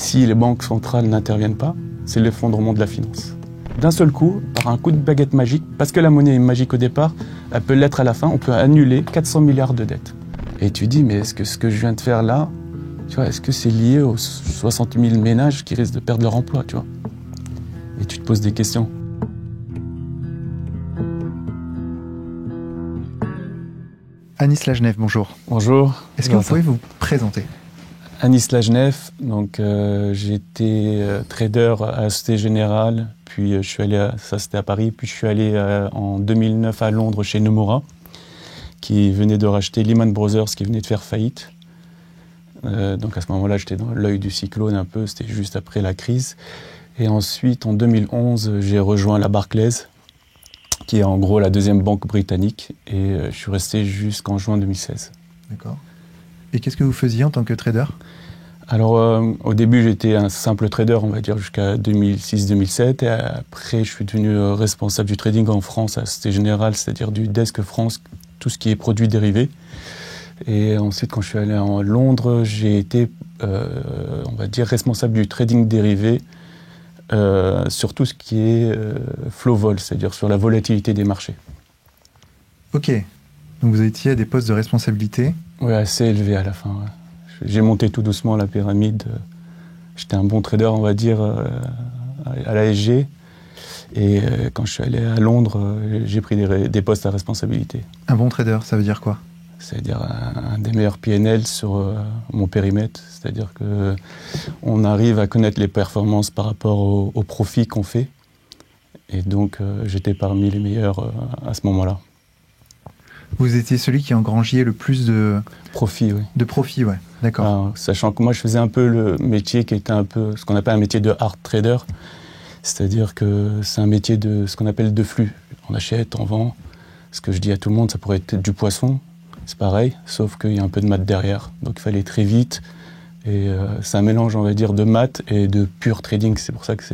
si les banques centrales n'interviennent pas, c'est l'effondrement de la finance. D'un seul coup, par un coup de baguette magique, parce que la monnaie est magique au départ, elle peut l'être à la fin, on peut annuler 400 milliards de dettes. Et tu dis, mais est-ce que ce que je viens de faire là, tu vois, est-ce que c'est lié aux 60 000 ménages qui risquent de perdre leur emploi, tu vois? Et tu te poses des questions. Anis Lagenève, bonjour. Bonjour. Est-ce que vous pouvez vous présenter? Anis Lagenève, donc j'ai été trader à Société Générale, puis je suis allé, ça c'était à Paris, puis je suis allé en 2009 à Londres chez Nomura, qui venait de racheter Lehman Brothers, qui venait de faire faillite. Donc à ce moment-là, j'étais dans l'œil du cyclone un peu, c'était juste après la crise. Et ensuite, en 2011, j'ai rejoint la Barclays, qui est en gros la deuxième banque britannique, et je suis resté jusqu'en juin 2016. D'accord. Et qu'est-ce que vous faisiez en tant que trader? Alors, au début, j'étais un simple trader, on va dire, jusqu'à 2006-2007. Et après, je suis devenu responsable du trading en France à Société Générale, c'est-à-dire du desk France, tout ce qui est produits dérivés. Et ensuite, quand je suis allé en Londres, j'ai été, on va dire, responsable du trading dérivé sur tout ce qui est flow vol, c'est-à-dire sur la volatilité des marchés. Ok. Donc vous étiez à des postes de responsabilité? Oui, assez élevé à la fin. Ouais. J'ai monté tout doucement la pyramide. J'étais un bon trader, on va dire, à l'ASG. Et quand je suis allé à Londres, j'ai pris des postes à responsabilité. Un bon trader, ça veut dire quoi? C'est-à-dire un des meilleurs PNL sur mon périmètre. C'est-à-dire qu'on arrive à connaître les performances par rapport aux profits qu'on fait. Et donc, j'étais parmi les meilleurs à ce moment-là. Vous étiez celui qui engrangiait le plus de profit, oui. De profit, ouais. D'accord. Sachant que moi, je faisais un peu le métier qui était un peu ce qu'on appelle un métier de hard trader. C'est-à-dire que c'est un métier de ce qu'on appelle de flux. On achète, on vend. Ce que je dis à tout le monde, ça pourrait être du poisson. C'est pareil, sauf qu'il y a un peu de maths derrière. Donc il fallait très vite. Et c'est un mélange, on va dire, de maths et de pur trading. C'est pour ça que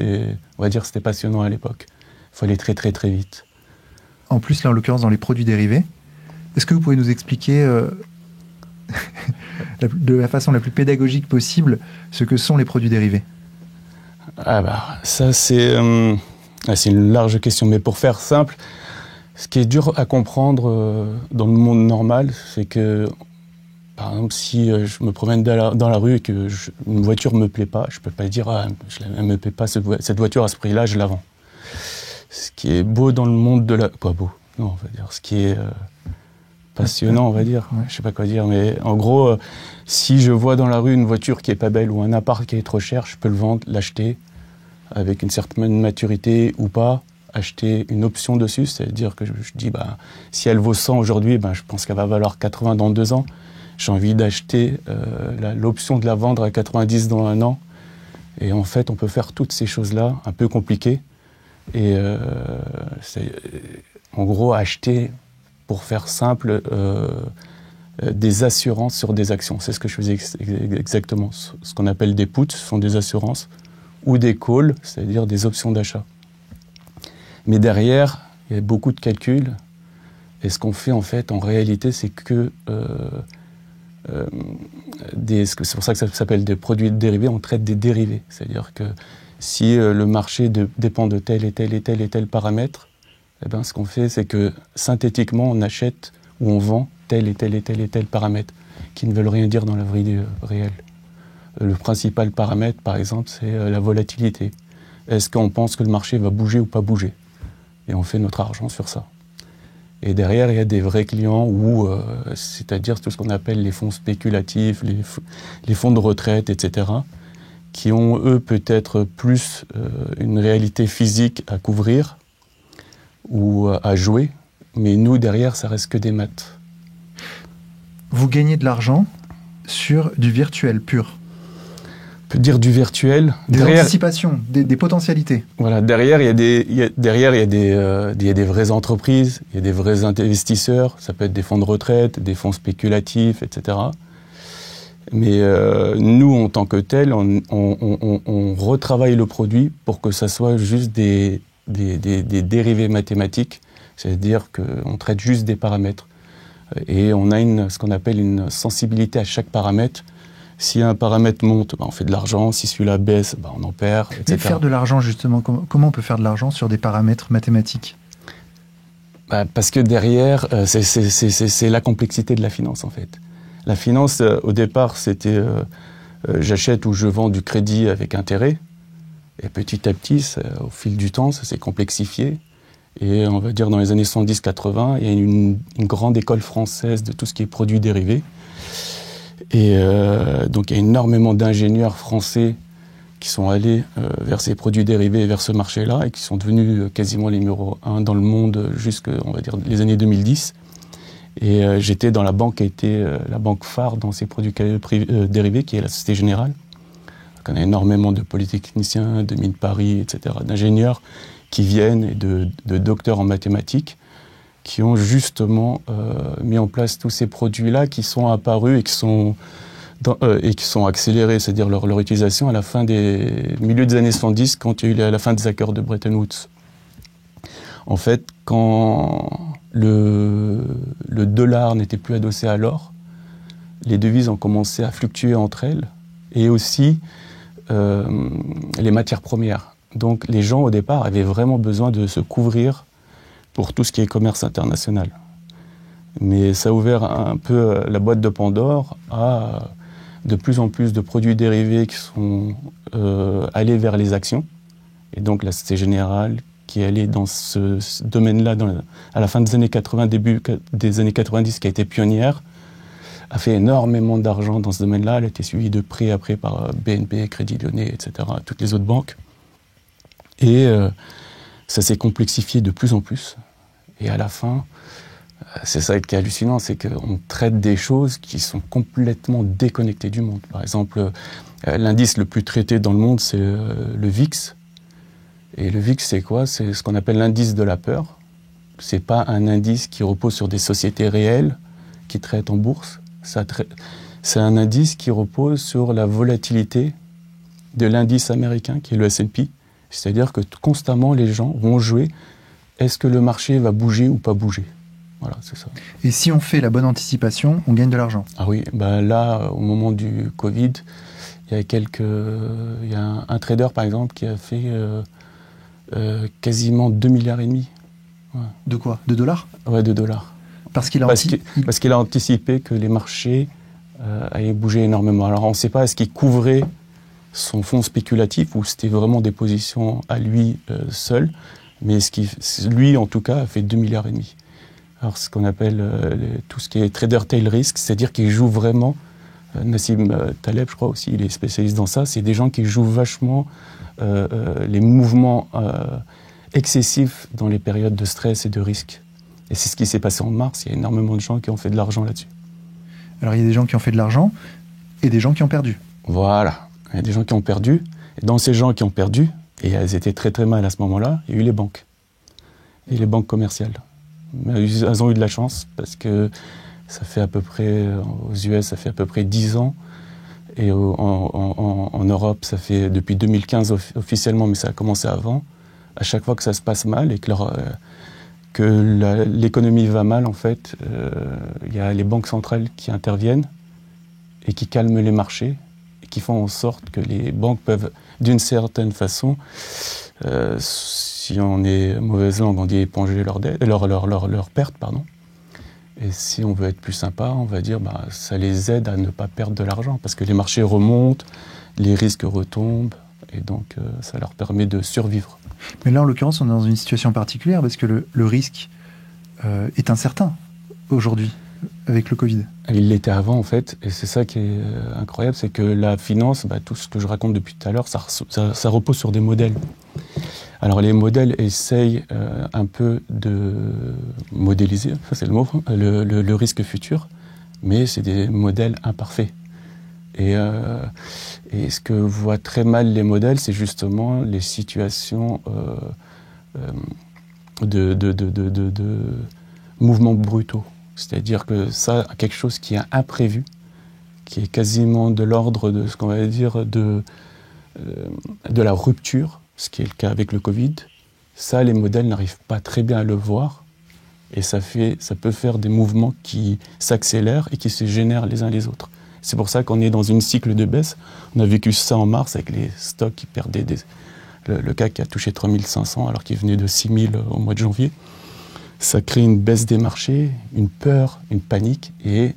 on va dire, c'était passionnant à l'époque. Il fallait très, très, très vite. En plus, là, en l'occurrence, dans les produits dérivés, est-ce que vous pouvez nous expliquer de la façon la plus pédagogique possible ce que sont les produits dérivés? Ah bah, ça c'est une large question, mais pour faire simple, ce qui est dur à comprendre dans le monde normal, c'est que, par exemple, si je me promène dans la rue et que une voiture me plaît pas, je peux pas dire elle me plaît pas cette voiture à ce prix-là, je la vends. Ce qui est beau dans le monde de la, pas beau, non, on va dire, ce qui est passionnant, on va dire. Ouais. Je sais pas quoi dire, mais en gros, si je vois dans la rue une voiture qui est pas belle ou un appart qui est trop cher, je peux le vendre, l'acheter avec une certaine maturité ou pas, acheter une option dessus, c'est-à-dire que je dis, bah, si elle vaut 100 aujourd'hui, bah, je pense qu'elle va valoir 80 dans 2 ans. J'ai envie d'acheter l'option de la vendre à 90 dans 1 an. Et en fait, on peut faire toutes ces choses-là, un peu compliquées. Et c'est en gros acheter, pour faire simple, des assurances sur des actions. C'est ce que je faisais exactement. Ce qu'on appelle des puts, ce sont des assurances, ou des calls, c'est-à-dire des options d'achat. Mais derrière, il y a beaucoup de calculs. Et ce qu'on fait, en fait, en réalité, c'est que c'est pour ça que ça s'appelle des produits dérivés, on traite des dérivés. C'est-à-dire que si le marché dépend de tel et tel et tel et tel paramètre, eh ben, ce qu'on fait, c'est que synthétiquement, on achète ou on vend tel et tel et tel et tel paramètre qui ne veulent rien dire dans la vie réelle. Le principal paramètre, par exemple, c'est la volatilité. Est-ce qu'on pense que le marché va bouger ou pas bouger? Et on fait notre argent sur ça. Et derrière, il y a des vrais clients, c'est-à-dire tout ce qu'on appelle les fonds spéculatifs, les fonds de retraite, etc., qui ont, eux, peut-être plus une réalité physique à couvrir ou à jouer, mais nous, derrière, ça reste que des maths. Vous gagnez de l'argent sur du virtuel pur? On peut dire du virtuel. Des anticipations, des potentialités. Voilà, derrière, il y a des vraies entreprises, il y a des vrais investisseurs, ça peut être des fonds de retraite, des fonds spéculatifs, etc. Mais nous, en tant que tel, on retravaille le produit pour que ça soit juste des dérivés mathématiques, c'est-à-dire qu'on traite juste des paramètres. Et on a ce qu'on appelle une sensibilité à chaque paramètre, Si un paramètre monte, on fait de l'argent. Si celui-là baisse, on en perd, etc. Mais faire de l'argent, justement, comment on peut faire de l'argent sur des paramètres mathématiques ? Parce que derrière, c'est la complexité de la finance, en fait. La finance, au départ, c'était j'achète ou je vends du crédit avec intérêt. Et petit à petit, au fil du temps, ça s'est complexifié. Et on va dire dans les années 70-80, il y a une grande école française de tout ce qui est produits dérivés. Et donc il y a énormément d'ingénieurs français qui sont allés vers ces produits dérivés, vers ce marché-là, et qui sont devenus quasiment les numéros 1 dans le monde jusqu'à, on va dire, les années 2010. Et j'étais dans la banque qui a été la banque phare dans ces produits dérivés, qui est la Société Générale. Donc on a énormément de polytechniciens, de Mines Paris, etc., d'ingénieurs qui viennent et de docteurs en mathématiques qui ont justement mis en place tous ces produits-là qui sont apparus et qui sont accélérés, c'est-à-dire leur utilisation à la fin des milieu des années 70, quand il y a eu la fin des accords de Bretton Woods. En fait, quand le dollar n'était plus adossé à l'or, les devises ont commencé à fluctuer entre elles, et aussi les matières premières. Donc les gens, au départ, avaient vraiment besoin de se couvrir pour tout ce qui est commerce international. Mais ça a ouvert un peu la boîte de Pandore à de plus en plus de produits dérivés qui sont allés vers les actions. Et donc la Société Générale, qui est allée dans ce domaine-là à la fin des années 80, début des années 90, qui a été pionnière, a fait énormément d'argent dans ce domaine-là. Elle a été suivie de près après par BNP, Crédit Lyonnais, etc., toutes les autres banques. Et ça s'est complexifié de plus en plus. Et à la fin, c'est ça qui est hallucinant, c'est qu'on traite des choses qui sont complètement déconnectées du monde. Par exemple, l'indice le plus traité dans le monde, c'est le VIX. Et le VIX, c'est quoi ? C'est ce qu'on appelle l'indice de la peur. C'est pas un indice qui repose sur des sociétés réelles qui traitent en bourse. C'est un indice qui repose sur la volatilité de l'indice américain, qui est le S&P. C'est-à-dire que constamment, les gens vont jouer, est-ce que le marché va bouger ou pas bouger ? Voilà, c'est ça. Et si on fait la bonne anticipation, on gagne de l'argent ? Ah oui, là, au moment du Covid, il y a un trader, par exemple, qui a fait quasiment 2,5 milliards. Ouais. De quoi ? De dollars ? Ouais, de dollars. Parce qu'il a anticipé que les marchés allaient bouger énormément. Alors, on ne sait pas, est-ce qu'il couvrait son fonds spéculatif ou c'était vraiment des positions à lui seul, mais lui, en tout cas, a fait 2,5 milliards. Alors, ce qu'on appelle tout ce qui est trader tail risk, c'est-à-dire qu'il joue vraiment, Nassim Taleb, je crois aussi, il est spécialiste dans ça, c'est des gens qui jouent vachement les mouvements excessifs dans les périodes de stress et de risque. Et c'est ce qui s'est passé en mars, il y a énormément de gens qui ont fait de l'argent là-dessus. Alors, il y a des gens qui ont fait de l'argent et des gens qui ont perdu. Voilà, il y a des gens qui ont perdu, et dans ces gens qui ont perdu, et elles étaient très très mal à ce moment-là, il y a eu les banques, et les banques commerciales. Mais elles ont eu de la chance, parce que ça fait à peu près, aux US, ça fait à peu près 10 ans, et en Europe, ça fait depuis 2015 officiellement, mais ça a commencé avant. À chaque fois que ça se passe mal et que l'économie va mal, en fait, il y a les banques centrales qui interviennent et qui calment les marchés et qui font en sorte que les banques peuvent, d'une certaine façon, si on est mauvaise langue, on dit éponger leurs pertes, pardon. Et si on veut être plus sympa, on va dire ça les aide à ne pas perdre de l'argent parce que les marchés remontent, les risques retombent et donc ça leur permet de survivre. Mais là, en l'occurrence, on est dans une situation particulière parce que le risque est incertain aujourd'hui avec le Covid. Il l'était avant en fait, et c'est ça qui est incroyable, c'est que la finance, tout ce que je raconte depuis tout à l'heure, ça repose sur des modèles. Alors les modèles essayent un peu de modéliser, ça c'est le mot, le risque futur, mais c'est des modèles imparfaits. Et ce que voient très mal les modèles, c'est justement les situations de mouvements brutaux. C'est-à-dire que ça, quelque chose qui est imprévu, qui est quasiment de l'ordre de ce qu'on va dire de la rupture, ce qui est le cas avec le Covid, ça, les modèles n'arrivent pas très bien à le voir, et ça peut faire des mouvements qui s'accélèrent et qui se génèrent les uns les autres. C'est pour ça qu'on est dans une cycle de baisse. On a vécu ça en mars avec les stocks qui perdaient le CAC qui a touché 3500 alors qu'il venait de 6000 au mois de janvier. Ça crée une baisse des marchés, une peur, une panique. Et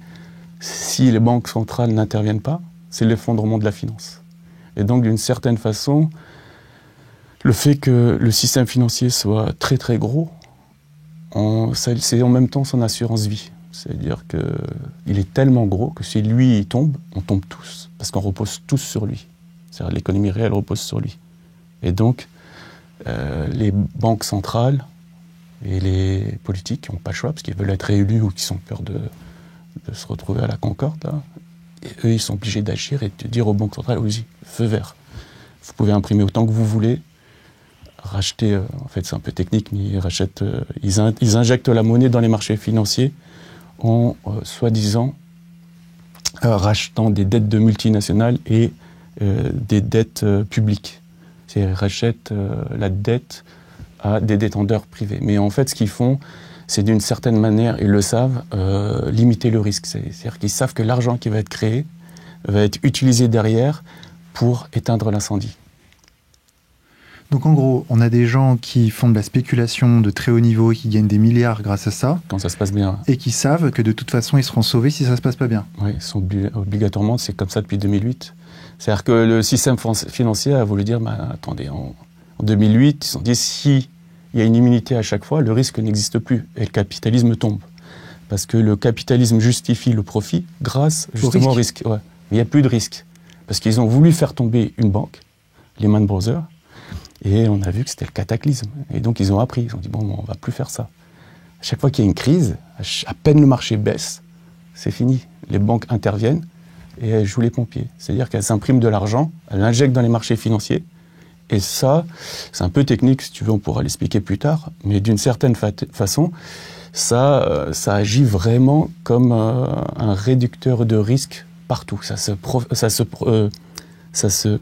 si les banques centrales n'interviennent pas, c'est l'effondrement de la finance. Et donc, d'une certaine façon, le fait que le système financier soit très très gros, c'est en même temps son assurance vie. C'est-à-dire qu'il est tellement gros que si lui il tombe, on tombe tous. Parce qu'on repose tous sur lui. C'est-à-dire l'économie réelle repose sur lui. Et donc, les banques centrales et les politiques n'ont pas le choix parce qu'ils veulent être réélus ou qu'ils ont peur de se retrouver à la Concorde. Là. Et eux, ils sont obligés d'agir et de dire aux banques centrales, oui, feu vert. Vous pouvez imprimer autant que vous voulez, racheter, en fait c'est un peu technique, mais ils injectent la monnaie dans les marchés financiers en soi-disant rachetant des dettes de multinationales et des dettes publiques. C'est-à-dire qu'ils rachètent la dette à des détenteurs privés. Mais en fait, ce qu'ils font, c'est d'une certaine manière, ils le savent, limiter le risque. C'est-à-dire qu'ils savent que l'argent qui va être créé va être utilisé derrière pour éteindre l'incendie. Donc en gros, on a des gens qui font de la spéculation de très haut niveau et qui gagnent des milliards grâce à ça. Quand ça se passe bien. Et qui savent que de toute façon, ils seront sauvés si ça se passe pas bien. Oui, ils sont obligatoirement, c'est comme ça depuis 2008. C'est-à-dire que le système financier a voulu dire, attendez, en 2008, ils se sont dit, si il y a une immunité à chaque fois, le risque n'existe plus et le capitalisme tombe. Parce que le capitalisme justifie le profit grâce justement au risque. Ouais. Mais il n'y a plus de risque. Parce qu'ils ont voulu faire tomber une banque, Lehman Brothers, et on a vu que c'était le cataclysme. Et donc ils ont appris, ils ont dit, bon, on ne va plus faire ça. À chaque fois qu'il y a une crise, à peine le marché baisse, c'est fini. Les banques interviennent et elles jouent les pompiers. C'est-à-dire qu'elles impriment de l'argent, elles l'injectent dans les marchés financiers. Et ça, c'est un peu technique, si tu veux, on pourra l'expliquer plus tard, mais d'une certaine façon, ça agit vraiment comme un réducteur de risque partout. Comment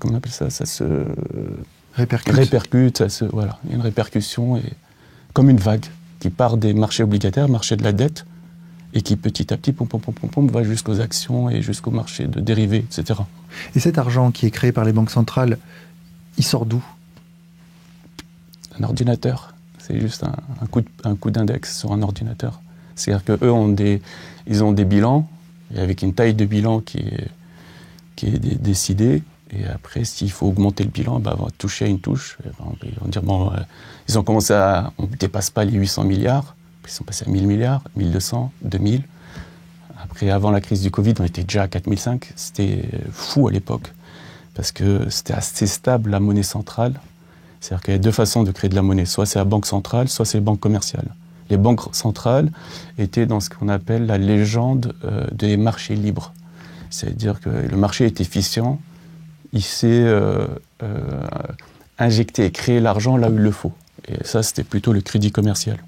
on appelle ça ? Ça se répercute, voilà, il y a une répercussion, et, comme une vague qui part des marchés obligataires, marché de la dette, et qui petit à petit, va jusqu'aux actions et jusqu'au marché de dérivés, etc. Et cet argent qui est créé par les banques centrales, il sort d'où ? Un ordinateur. C'est juste un coup d'index sur un ordinateur. C'est-à-dire qu'eux ils ont des bilans, et avec une taille de bilan qui est décidée. Et après, s'il faut augmenter le bilan, on va toucher à une touche. Ils vont dire, ils ont commencé on ne dépasse pas les 800 milliards. Puis ils sont passés à 1000 milliards, 1200, 2000. Après, avant la crise du Covid, on était déjà à 4005. C'était fou à l'époque. Parce que c'était assez stable, la monnaie centrale. C'est-à-dire qu'il y a deux façons de créer de la monnaie. Soit c'est la banque centrale, soit c'est les banques commerciales. Les banques centrales étaient dans ce qu'on appelle la légende des marchés libres. C'est-à-dire que le marché est efficient, il sait injecter et créer l'argent là où il le faut. Et ça, c'était plutôt le crédit commercial.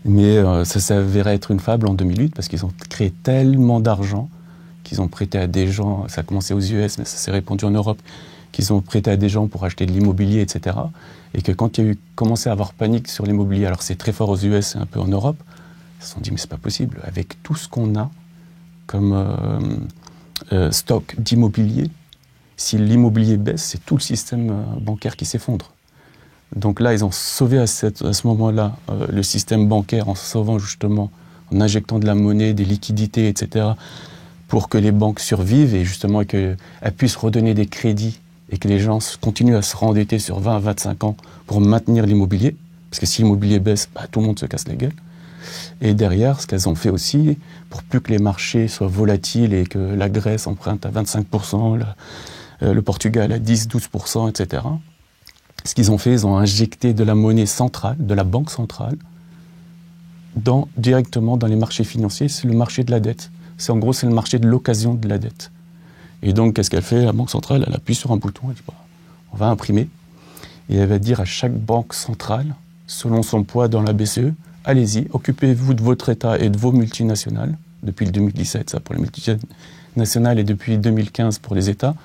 Mais ça s'avérait être une fable en 2008 parce qu'ils ont créé tellement d'argent qu'ils ont prêté à des gens, ça a commencé aux US, mais ça s'est répandu en Europe, qu'ils ont prêté à des gens pour acheter de l'immobilier, etc. Et que quand il y a commencé à avoir panique sur l'immobilier, alors c'est très fort aux US et un peu en Europe, ils se sont dit, mais c'est pas possible, avec tout ce qu'on a comme stock d'immobilier, si l'immobilier baisse, c'est tout le système bancaire qui s'effondre. Donc là, ils ont sauvé à ce moment-là le système bancaire en sauvant justement, en injectant de la monnaie, des liquidités, etc., pour que les banques survivent et justement qu'elles puissent redonner des crédits et que les gens continuent à se rendetter sur 20 à 25 ans pour maintenir l'immobilier. Parce que si l'immobilier baisse, tout le monde se casse la gueule. Et derrière, ce qu'elles ont fait aussi, pour plus que les marchés soient volatiles et que la Grèce emprunte à 25%, le Portugal à 10-12%, etc., ce qu'ils ont fait, ils ont injecté de la monnaie centrale, de la banque centrale, directement dans les marchés financiers. C'est le marché de la dette. C'est le marché de l'occasion de la dette. Et donc, qu'est-ce qu'elle fait ? La banque centrale, elle appuie sur un bouton, elle dit, on va imprimer. Et elle va dire à chaque banque centrale, selon son poids dans la BCE, allez-y, occupez-vous de votre État et de vos multinationales, depuis le 2017, ça pour les multinationales, et depuis 2015 pour les États,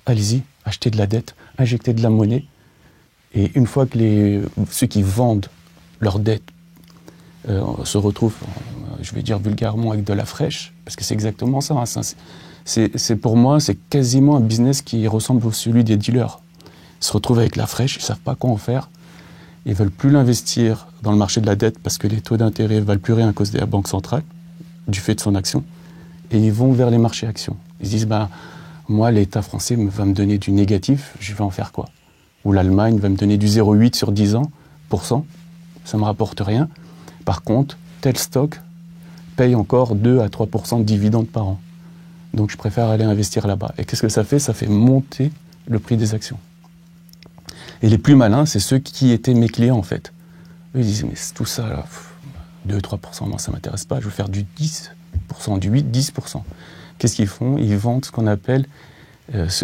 allez-y, achetez de la dette, injectez de la monnaie. Et une fois que ceux qui vendent leur dette se retrouve, je vais dire vulgairement, avec de la fraîche, parce que c'est exactement ça. Hein, pour moi, c'est quasiment un business qui ressemble à celui des dealers. Ils se retrouvent avec la fraîche, ils ne savent pas quoi en faire. Ils ne veulent plus l'investir dans le marché de la dette parce que les taux d'intérêt ne valent plus rien à cause de la Banque centrale, du fait de son action. Et ils vont vers les marchés actions. Ils se disent, moi, l'État français va me donner du négatif, je vais en faire quoi? Ou l'Allemagne va me donner du 0,8 sur 10 ans, ça ne me rapporte rien. Par contre, tel stock paye encore 2 à 3% de dividendes par an. Donc je préfère aller investir là-bas. Et qu'est-ce que ça fait? Ça fait monter le prix des actions. Et les plus malins, c'est ceux qui étaient mes clients, en fait. Eux, ils disaient, mais c'est tout ça, là, 2-3%, moi, ça ne m'intéresse pas, je veux faire du 10%, du 8-10%. Qu'est-ce qu'ils font? Ils vendent ce qu'on appelle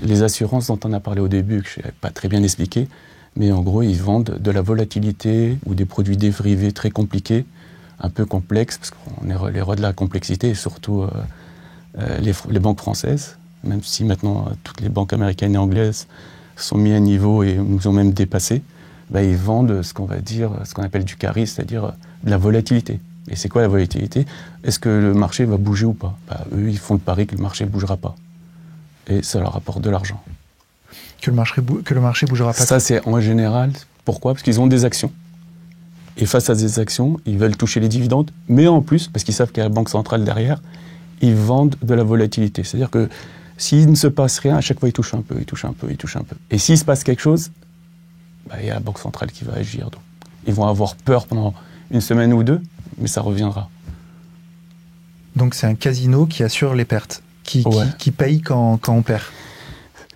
les assurances dont on a parlé au début, que je n'ai pas très bien expliqué, mais en gros, ils vendent de la volatilité ou des produits dérivés très compliqués, un peu complexes, parce qu'on est les rois de la complexité, et surtout les banques françaises, même si maintenant toutes les banques américaines et anglaises sont mis à niveau et nous ont même dépassé, ils vendent ce qu'on va dire, ce qu'on appelle du carry, c'est-à-dire de la volatilité. Et c'est quoi la volatilité? Est-ce que le marché va bouger ou pas? Eux, ils font le pari que le marché ne bougera pas. Et ça leur apporte de l'argent. Que le marché bougera pas? Ça, c'est en général. Pourquoi? Parce qu'ils ont des actions. Et face à ces actions, ils veulent toucher les dividendes. Mais en plus, parce qu'ils savent qu'il y a la Banque centrale derrière, ils vendent de la volatilité. C'est-à-dire que s'il ne se passe rien, à chaque fois, ils touchent un peu, ils touchent un peu, ils touchent un peu. Et s'il se passe quelque chose, il y a la Banque centrale qui va agir. Donc, ils vont avoir peur pendant une semaine ou deux, mais ça reviendra. Donc c'est un casino qui assure les pertes, qui paye quand on perd.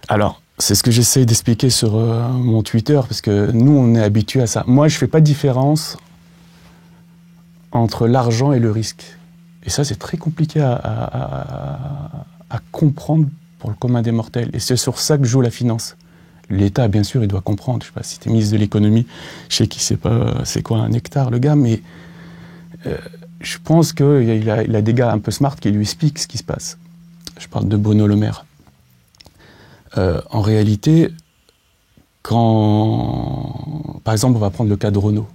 Alors, c'est ce que j'essaie d'expliquer sur mon Twitter, parce que nous, on est habitués à ça. Moi, je ne fais pas de différence entre l'argent et le risque. Et ça, c'est très compliqué à comprendre pour le commun des mortels. Et c'est sur ça que joue la finance. L'État, bien sûr, il doit comprendre. Je ne sais pas si tu es ministre de l'économie, je sais qu'il ne sait pas c'est quoi un hectare, le gars, mais je pense qu'il a des gars un peu smart qui lui expliquent ce qui se passe. Je parle de Bruno Le Maire. En réalité, par exemple, on va prendre le cas de Renault.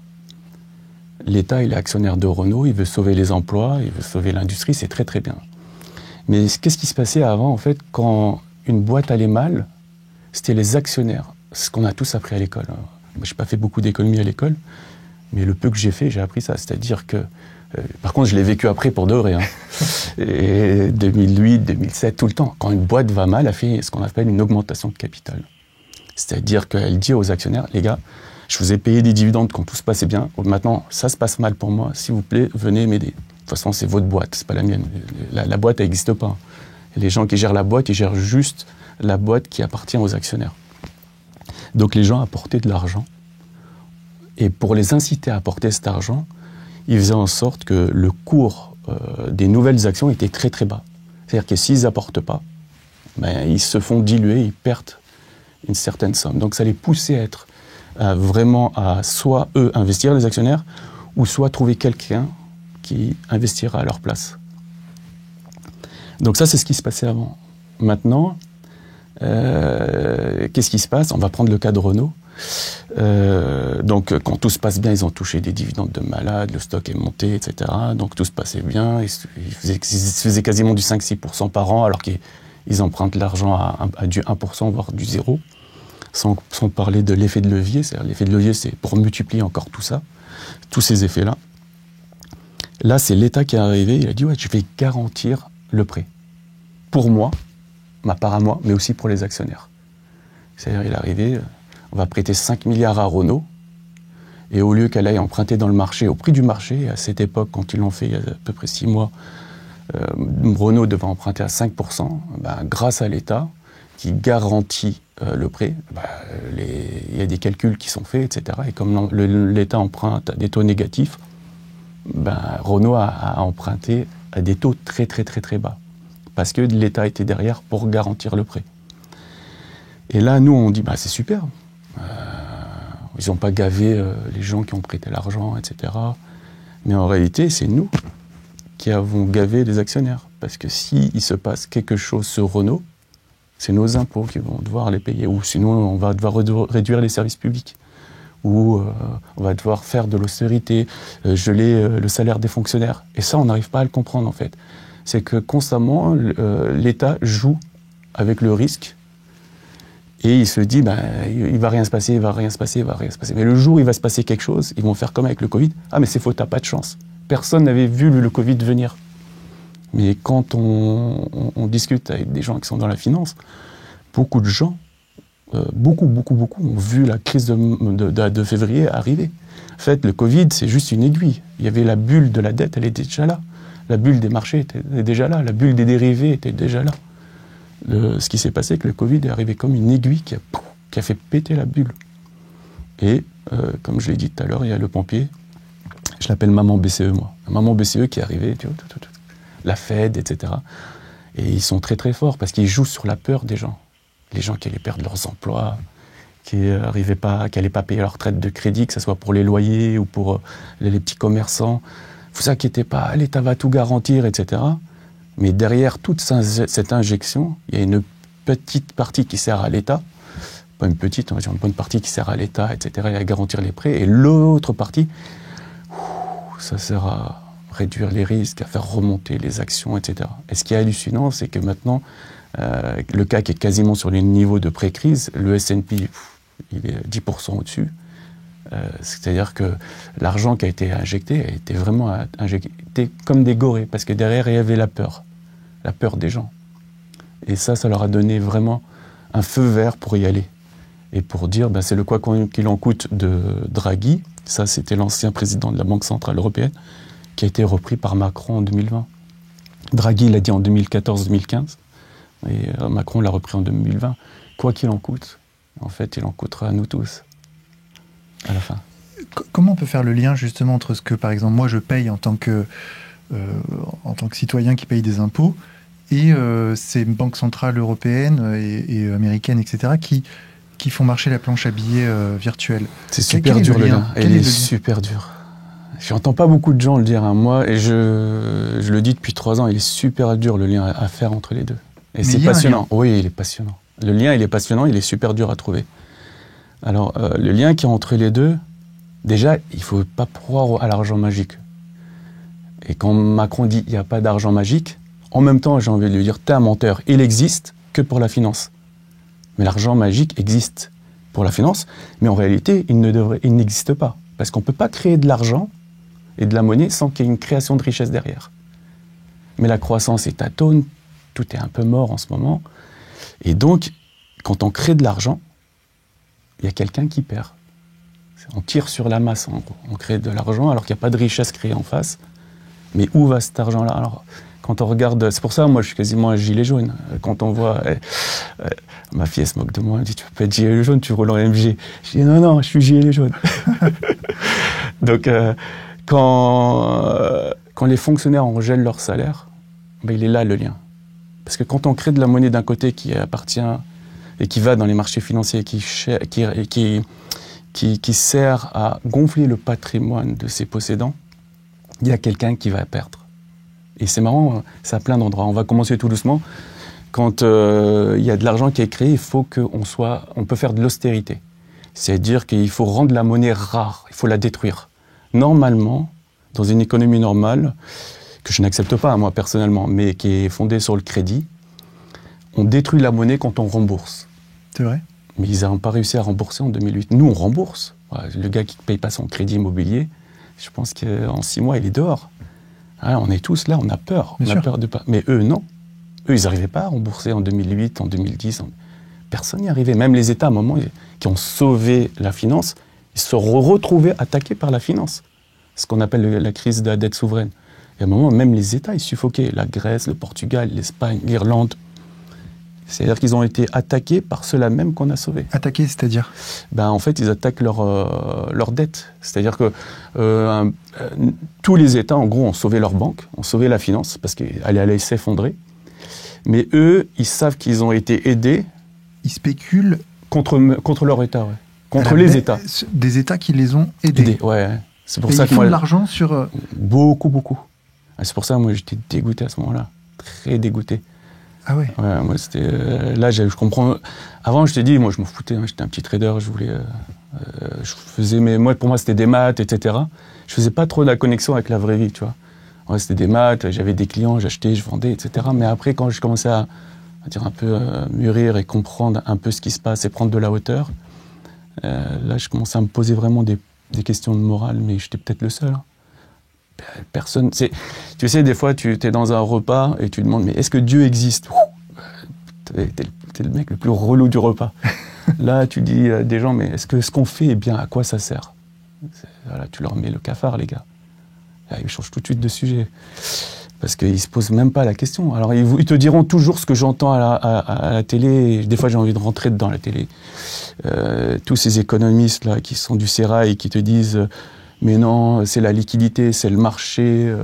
L'État, il est actionnaire de Renault, il veut sauver les emplois, il veut sauver l'industrie, c'est très très bien. Mais qu'est-ce qui se passait avant, en fait, quand une boîte allait mal? C'était les actionnaires, ce qu'on a tous appris à l'école. Moi, je n'ai pas fait beaucoup d'économie à l'école, mais le peu que j'ai fait, j'ai appris ça. C'est-à-dire que, par contre, je l'ai vécu après pour de vrai. Hein. Et 2008, 2007, tout le temps. Quand une boîte va mal, elle fait ce qu'on appelle une augmentation de capital. C'est-à-dire qu'elle dit aux actionnaires, les gars, je vous ai payé des dividendes quand tout se passait bien. Maintenant, ça se passe mal pour moi. S'il vous plaît, venez m'aider. De toute façon, c'est votre boîte, c'est pas la mienne. La boîte, elle n'existe pas. Et les gens qui gèrent la boîte, ils gèrent juste la boîte qui appartient aux actionnaires. Donc les gens apportaient de l'argent. Et pour les inciter à apporter cet argent, ils faisaient en sorte que le cours des nouvelles actions était très très bas. C'est-à-dire que s'ils n'apportent pas, ils se font diluer, ils perdent une certaine somme. Donc ça les poussait vraiment à soit eux investir les actionnaires, ou soit trouver quelqu'un qui investira à leur place. Donc ça, c'est ce qui se passait avant. Maintenant, qu'est-ce qui se passe? On va prendre le cas de Renault. Donc quand tout se passe bien, ils ont touché des dividendes de malade, le stock est monté, etc. Donc tout se passait bien, ils faisaient quasiment du 5-6% par an, alors qu'ils empruntent l'argent à du 1%, voire du 0%, sans parler de l'effet de levier. L'effet de levier, c'est pour multiplier encore tout ça, tous ces effets-là. Là, c'est l'État qui est arrivé, il a dit, je vais garantir le prêt. Pour moi, ma part à moi, mais aussi pour les actionnaires. C'est-à-dire, il est arrivé, on va prêter 5 milliards à Renault, et au lieu qu'elle aille emprunter dans le marché, au prix du marché, à cette époque, quand ils l'ont fait il y a à peu près 6 mois, Renault devait emprunter à 5%, grâce à l'État, qui garantit le prêt, il y a des calculs qui sont faits, etc. Et comme l'État emprunte à des taux négatifs, Renault a emprunté à des taux très très très très bas, parce que l'État était derrière pour garantir le prêt. Et là, nous, on dit, c'est super. Ils n'ont pas gavé les gens qui ont prêté l'argent, etc. Mais en réalité, c'est nous qui avons gavé les actionnaires. Parce que s'il se passe quelque chose sur Renault, c'est nos impôts qui vont devoir les payer. Ou sinon, on va devoir réduire les services publics. où on va devoir faire de l'austérité, geler le salaire des fonctionnaires. Et ça, on n'arrive pas à le comprendre, en fait. C'est que constamment, l'État joue avec le risque et il se dit, il va rien se passer, il va rien se passer, il va rien se passer. Mais le jour où il va se passer quelque chose, ils vont faire comme avec le Covid. Ah, mais c'est faux, t'as pas de chance. Personne n'avait vu le Covid venir. Mais quand on discute avec des gens qui sont dans la finance, beaucoup de gens, beaucoup ont vu la crise de février arriver. En fait, le Covid, c'est juste une aiguille. Il y avait la bulle de la dette, elle était déjà là. La bulle des marchés était déjà là. La bulle des dérivés était déjà là. Ce qui s'est passé, c'est que le Covid est arrivé comme une aiguille qui a fait péter la bulle. Et, comme je l'ai dit tout à l'heure, il y a le pompier. Je l'appelle Maman BCE, moi. Maman BCE qui est arrivée, la Fed, etc. Et ils sont très très forts parce qu'ils jouent sur la peur des gens. Les gens qui allaient perdre leurs emplois, qui n'allaient pas payer leur retraite de crédit, que ce soit pour les loyers ou pour les petits commerçants. Vous inquiétez pas, l'État va tout garantir, etc. Mais derrière toute cette injection, il y a une petite partie qui sert à l'État, pas une petite, on va dire une bonne partie qui sert à l'État, etc., et à garantir les prêts, et l'autre partie, ça sert à réduire les risques, à faire remonter les actions, etc. Et ce qui est hallucinant, c'est que maintenant, le CAC est quasiment sur les niveaux de pré-crise, le S&P, il est 10% au-dessus. C'est-à-dire que l'argent qui a été injecté a été vraiment injecté comme des gorées, parce que derrière, il y avait la peur des gens. Et ça leur a donné vraiment un feu vert pour y aller. Et pour dire, c'est le quoi qu'il en coûte de Draghi, ça c'était l'ancien président de la Banque Centrale Européenne, qui a été repris par Macron en 2020. Draghi l'a dit en 2014-2015, et Macron l'a repris en 2020. Quoi qu'il en coûte, en fait, il en coûtera à nous tous, à la fin. Comment on peut faire le lien justement entre ce que, par exemple, moi je paye en tant que citoyen qui paye des impôts et ces banques centrales européennes et américaines, etc., qui font marcher la planche à billets virtuelle? C'est super dur le lien. Il est super dur. J'entends pas beaucoup de gens le dire, moi, et je le dis depuis 3 ans, il est super dur le lien à faire entre les deux. Et c'est passionnant. Oui, il est passionnant. Le lien, il est passionnant, il est super dur à trouver. Alors, le lien qui est entre les deux, déjà, il faut pas croire à l'argent magique. Et quand Macron dit il n'y a pas d'argent magique, en même temps, j'ai envie de lui dire, t'es un menteur. Il existe que pour la finance. Mais l'argent magique existe pour la finance, mais en réalité, il n'existe pas. Parce qu'on ne peut pas créer de l'argent et de la monnaie sans qu'il y ait une création de richesse derrière. Mais la croissance est atone, tout est un peu mort en ce moment. Et donc, quand on crée de l'argent, il y a quelqu'un qui perd. On tire sur la masse, en gros. On crée de l'argent alors qu'il n'y a pas de richesse créée en face. Mais où va cet argent-là? Alors, quand on regarde... C'est pour ça, moi, je suis quasiment un gilet jaune. Quand on voit... ma fille, elle se moque de moi. Elle dit, tu peux pas être gilet jaune, tu roules en MG. Je dis, non, je suis gilet jaune. Donc, quand les fonctionnaires en gèlent leur salaire, il est là le lien. Parce que quand on crée de la monnaie d'un côté qui appartient et qui va dans les marchés financiers, qui sert à gonfler le patrimoine de ses possédants, il y a quelqu'un qui va perdre. Et c'est marrant, c'est à plein d'endroits. On va commencer tout doucement. Quand il y a de l'argent qui est créé, il faut on peut faire de l'austérité. C'est-à-dire qu'il faut rendre la monnaie rare, il faut la détruire. Normalement, dans une économie normale, que je n'accepte pas, moi, personnellement, mais qui est fondée sur le crédit, on détruit la monnaie quand on rembourse. C'est vrai? Mais ils n'ont pas réussi à rembourser en 2008. Nous, on rembourse. Le gars qui ne paye pas son crédit immobilier, je pense qu'en 6 mois, il est dehors. On est tous là, on a peur. Peur de pas. Mais eux, non. Eux, ils n'arrivaient pas à rembourser en 2008, en 2010. Personne n'y arrivait. Même les États, à un moment, qui ont sauvé la finance, ils se sont retrouvés attaqués par la finance. Ce qu'on appelle la crise de la dette souveraine. Et à un moment, même les États, ils suffoquaient. La Grèce, le Portugal, l'Espagne, l'Irlande. C'est-à-dire qu'ils ont été attaqués par ceux-là même qu'on a sauvés. Attaqués, c'est-à-dire? En fait, ils attaquent leur dette. C'est-à-dire que tous les États, en gros, ont sauvé leur banque, ont sauvé la finance, parce qu'elle allait s'effondrer. Mais eux, ils savent qu'ils ont été aidés. Ils spéculent contre leur État, ouais. Contre les États. Des États qui les ont aidés. Ouais. C'est pour et ça ils font de l'argent sur... Beaucoup. C'est pour ça que moi, j'étais dégoûté à ce moment-là. Très dégoûté. Ah ouais. Moi, c'était... là, je comprends... Avant, je t'ai dit, moi, je m'en foutais. J'étais un petit trader, je voulais Pour moi, c'était des maths, etc. Je faisais pas trop la connexion avec la vraie vie, tu vois. Ouais, c'était des maths, j'avais des clients, j'achetais, je vendais, etc. Mais après, quand je commençais à dire un peu mûrir et comprendre un peu ce qui se passe et prendre de la hauteur, là, je commençais à me poser vraiment des questions de morale, mais j'étais peut-être le seul. Hein. Personne. Tu sais, des fois, tu es dans un repas et tu demandes, mais est-ce que Dieu existe? T'es le mec le plus relou du repas. Là, tu dis à des gens, mais est-ce que ce qu'on fait est bien? À quoi ça sert? Voilà, tu leur mets le cafard, les gars. Là, ils changent tout de suite de sujet. Parce qu'ils ne se posent même pas la question. Alors, ils te diront toujours ce que j'entends à la télé. Des fois, j'ai envie de rentrer dedans la télé. Tous ces économistes-là qui sont du sérail, qui te disent mais non, c'est la liquidité, c'est le marché,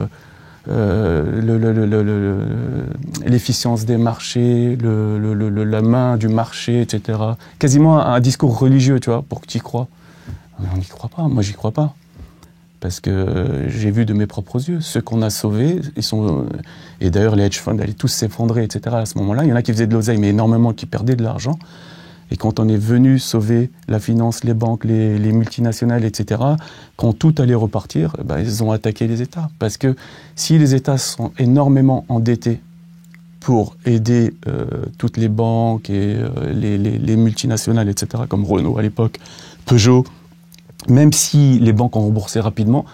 l'efficience des marchés, la main du marché, etc. Quasiment un discours religieux, tu vois, pour que tu y crois. Mais on n'y croit pas. Moi, j'y crois pas. Parce que j'ai vu de mes propres yeux, ceux qu'on a sauvés, et d'ailleurs les hedge funds allaient tous s'effondrer, etc. À ce moment-là, il y en a qui faisaient de l'oseille, mais énormément qui perdaient de l'argent. Et quand on est venu sauver la finance, les banques, les multinationales, etc., quand tout allait repartir, ils ont attaqué les États. Parce que si les États sont énormément endettés pour aider toutes les banques et les multinationales, etc., comme Renault à l'époque, Peugeot, même si les banques ont remboursé rapidement,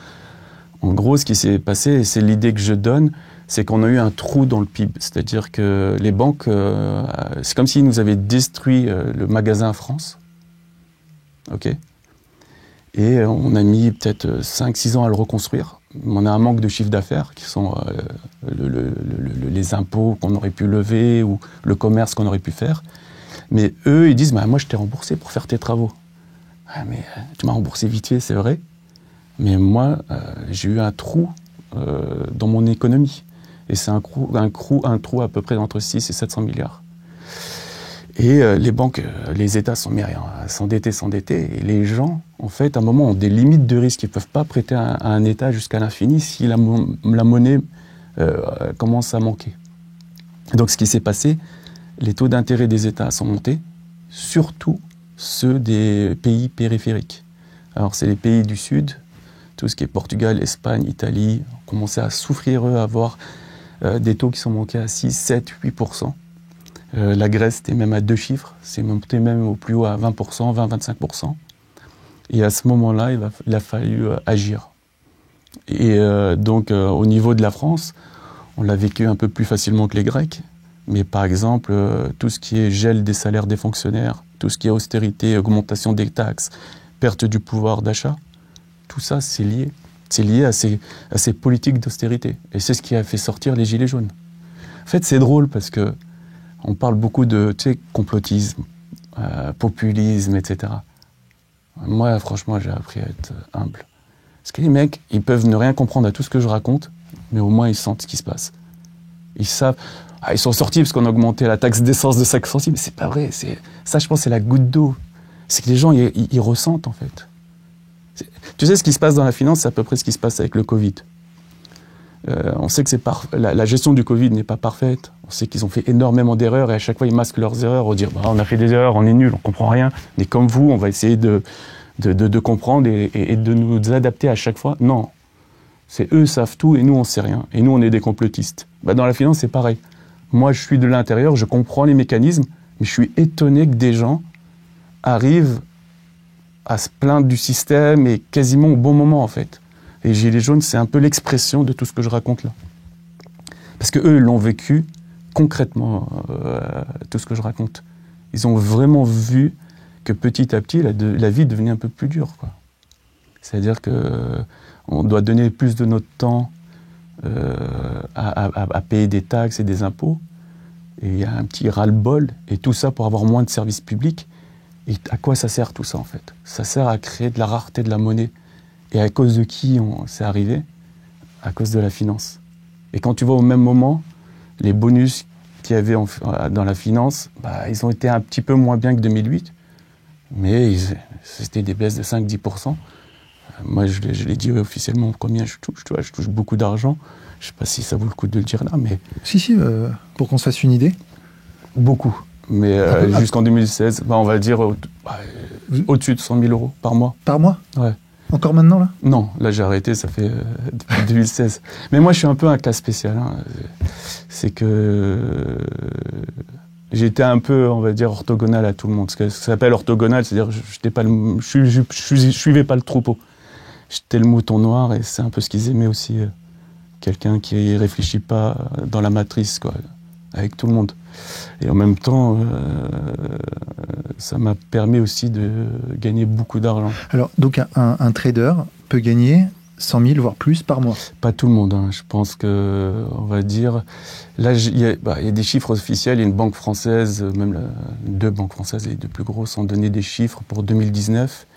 en gros, ce qui s'est passé, et c'est l'idée que je donne, c'est qu'on a eu un trou dans le PIB. C'est-à-dire que les banques, c'est comme s'ils nous avaient détruit le magasin France. OK ? Et on a mis peut-être 5-6 ans à le reconstruire. On a un manque de chiffre d'affaires, qui sont les impôts qu'on aurait pu lever ou le commerce qu'on aurait pu faire. Mais eux, ils disent, moi, je t'ai remboursé pour faire tes travaux. Ah, mais tu m'as remboursé vite fait, c'est vrai. Mais moi, j'ai eu un trou dans mon économie. Et c'est un trou à peu près entre 6 et 700 milliards. Et les banques, les États sont mis à s'endetter. Et les gens, en fait, à un moment, ont des limites de risque. Ils ne peuvent pas prêter à un État jusqu'à l'infini si la monnaie commence à manquer. Donc, ce qui s'est passé, les taux d'intérêt des États sont montés, surtout ceux des pays périphériques. Alors, c'est les pays du Sud, tout ce qui est Portugal, Espagne, Italie, ont commencé à souffrir, eux, à avoir des taux qui sont montés à 6, 7, 8%. La Grèce était même à 2 chiffres, c'est monté même au plus haut à 20%, 20-25%. Et à ce moment-là, il a fallu agir. Et donc, au niveau de la France, on l'a vécu un peu plus facilement que les Grecs. Mais par exemple, tout ce qui est gel des salaires des fonctionnaires, tout ce qui est austérité, augmentation des taxes, perte du pouvoir d'achat, tout ça, c'est lié. C'est lié à ces politiques d'austérité. Et c'est ce qui a fait sortir les Gilets jaunes. En fait, c'est drôle parce que on parle beaucoup de complotisme, populisme, etc. Moi, franchement, j'ai appris à être humble. Parce que les mecs, ils peuvent ne rien comprendre à tout ce que je raconte, mais au moins, ils sentent ce qui se passe. Ils savent... ils sont sortis parce qu'on a augmenté la taxe d'essence de 5 centimes. Mais c'est pas vrai. Ça, je pense, c'est la goutte d'eau. C'est que les gens, ils ressentent, en fait. Tu sais, ce qui se passe dans la finance, c'est à peu près ce qui se passe avec le Covid. On sait que la gestion du Covid n'est pas parfaite. On sait qu'ils ont fait énormément d'erreurs et à chaque fois, ils masquent leurs erreurs pour dire on a fait des erreurs, on est nul, on comprend rien. Mais comme vous, on va essayer de comprendre et de nous adapter à chaque fois. Non. C'est eux savent tout et nous, on sait rien. Et nous, on est des complotistes. Dans la finance, c'est pareil. Moi, je suis de l'intérieur, je comprends les mécanismes, mais je suis étonné que des gens arrivent à se plaindre du système et quasiment au bon moment, en fait. Et Gilets jaunes, c'est un peu l'expression de tout ce que je raconte là. Parce qu'eux, ils l'ont vécu concrètement, tout ce que je raconte. Ils ont vraiment vu que petit à petit, la vie devenait un peu plus dure, quoi. C'est-à-dire qu'on doit donner plus de notre temps à payer des taxes et des impôts. Et il y a un petit ras-le-bol, et tout ça pour avoir moins de services publics. Et à quoi ça sert tout ça, en fait? Ça sert à créer de la rareté de la monnaie. Et à cause de qui c'est arrivé? À cause de la finance. Et quand tu vois au même moment, les bonus qu'il y avait dans la finance, ils ont été un petit peu moins bien que 2008, mais c'était des baisses de 5-10%. Moi, je l'ai dit officiellement combien je touche. Tu vois, je touche beaucoup d'argent. Je ne sais pas si ça vaut le coup de le dire là, mais... Si, pour qu'on se fasse une idée. Beaucoup. Mais jusqu'en 2016, on va dire Au-dessus de 100 000 euros par mois. Par mois? Ouais. Encore maintenant, là? Non, là j'ai arrêté, ça fait depuis 2016. Mais moi je suis un peu un cas spécial. Hein. C'est que j'étais un peu, on va dire, orthogonal à tout le monde. Ce que ça s'appelle orthogonal, c'est-à-dire je suivais pas le troupeau. J'étais le mouton noir et c'est un peu ce qu'ils aimaient aussi. Quelqu'un qui réfléchit pas dans la matrice, quoi, avec tout le monde. Et en même temps, ça m'a permis aussi de gagner beaucoup d'argent. Alors, donc un trader peut gagner 100 000, voire plus, par mois? Pas tout le monde, hein. Je pense que, on va dire... Là, il y a des chiffres officiels. Il y a une banque française, même deux banques françaises, les deux plus grosses, ont donné des chiffres pour 2019.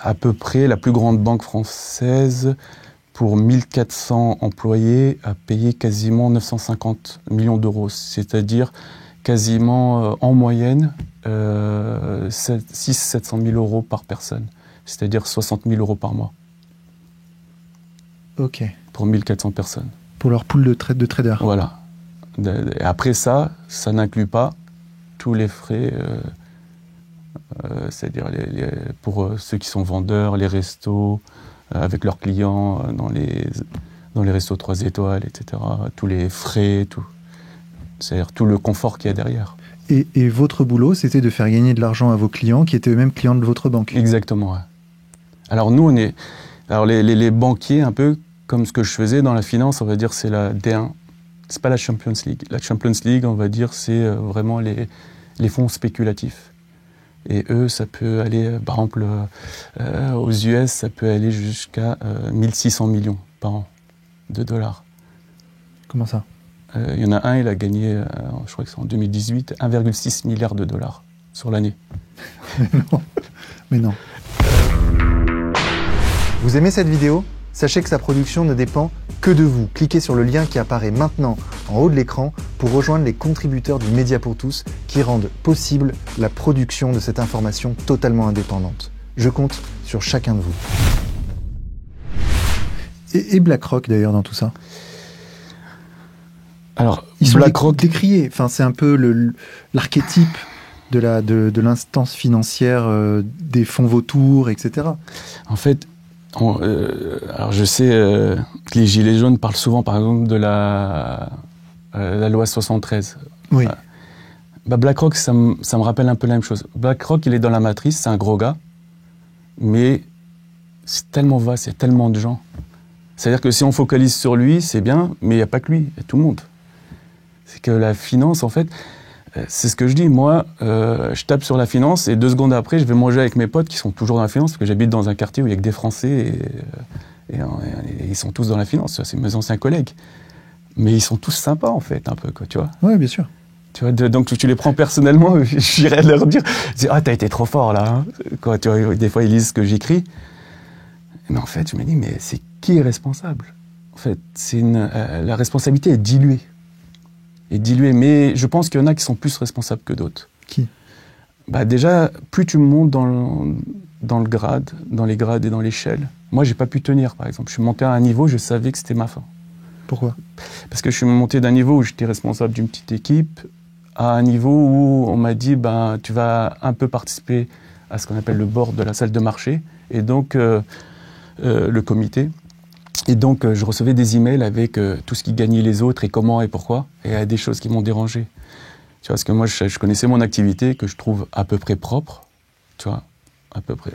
À peu près, la plus grande banque française, pour 1400 employés, a payé quasiment 950 millions d'euros. C'est-à-dire quasiment, en moyenne, 600-700 000 euros par personne. C'est-à-dire 60 000 euros par mois. Ok. Pour 1400 personnes. Pour leur pool de traders. Voilà. Et après ça n'inclut pas tous les frais, c'est-à-dire pour ceux qui sont vendeurs, les restos, avec leurs clients, dans les restos 3 étoiles, etc. Tous les frais, tout. C'est-à-dire tout le confort qu'il y a derrière. Et votre boulot, c'était de faire gagner de l'argent à vos clients, qui étaient eux-mêmes clients de votre banque? Exactement, ouais. Alors nous, les banquiers, un peu comme ce que je faisais dans la finance, on va dire, c'est la D1. C'est pas la Champions League. La Champions League, on va dire, c'est vraiment les fonds spéculatifs. Et eux, ça peut aller, par exemple, aux US, ça peut aller jusqu'à 1600 millions par an de dollars. Comment ça? Il y en a un, il a gagné, je crois que c'est en 2018, 1,6 milliard de dollars sur l'année. Mais non. Vous aimez cette vidéo? Sachez que sa production ne dépend que de vous. Cliquez sur le lien qui apparaît maintenant en haut de l'écran pour rejoindre les contributeurs du Média pour tous qui rendent possible la production de cette information totalement indépendante. Je compte sur chacun de vous. Et BlackRock d'ailleurs dans tout ça? Alors, ils sont BlackRock décriés. Enfin, c'est un peu l'archétype de l'instance financière, des fonds vautours, etc. En fait, alors je sais que les Gilets jaunes parlent souvent, par exemple, de la loi 73. Oui. BlackRock, ça me rappelle un peu la même chose. BlackRock, il est dans la matrice, c'est un gros gars, mais c'est tellement vaste, il y a tellement de gens. C'est-à-dire que si on focalise sur lui, c'est bien, mais il n'y a pas que lui, il y a tout le monde. C'est que la finance, en fait, c'est ce que je dis. Moi, je tape sur la finance et 2 secondes après, je vais manger avec mes potes qui sont toujours dans la finance, parce que j'habite dans un quartier où il y a que des Français et ils sont tous dans la finance. C'est mes anciens collègues. Mais ils sont tous sympas, en fait, un peu, quoi, tu vois. Oui, bien sûr. Tu vois, donc tu les prends personnellement, j'irais leur dire, ah, t'as été trop fort, là. Hein. Quoi, tu vois, des fois, ils lisent ce que j'écris. Mais en fait, je me dis, mais c'est qui est responsable? En fait, la responsabilité est diluée. Mais je pense qu'il y en a qui sont plus responsables que d'autres. Qui? Déjà, plus tu montes dans le grade, dans les grades et dans l'échelle. Moi, j'ai pas pu tenir, par exemple. Je suis monté à un niveau, je savais que c'était ma fin. Pourquoi? Parce que je suis monté d'un niveau où j'étais responsable d'une petite équipe à un niveau où on m'a dit, tu vas un peu participer à ce qu'on appelle le board de la salle de marché, et donc le comité. Et donc, je recevais des emails avec tout ce qui gagnait les autres et comment et pourquoi. Et il y a des choses qui m'ont dérangé. Tu vois, parce que moi, je connaissais mon activité que je trouve à peu près propre. Tu vois, à peu près.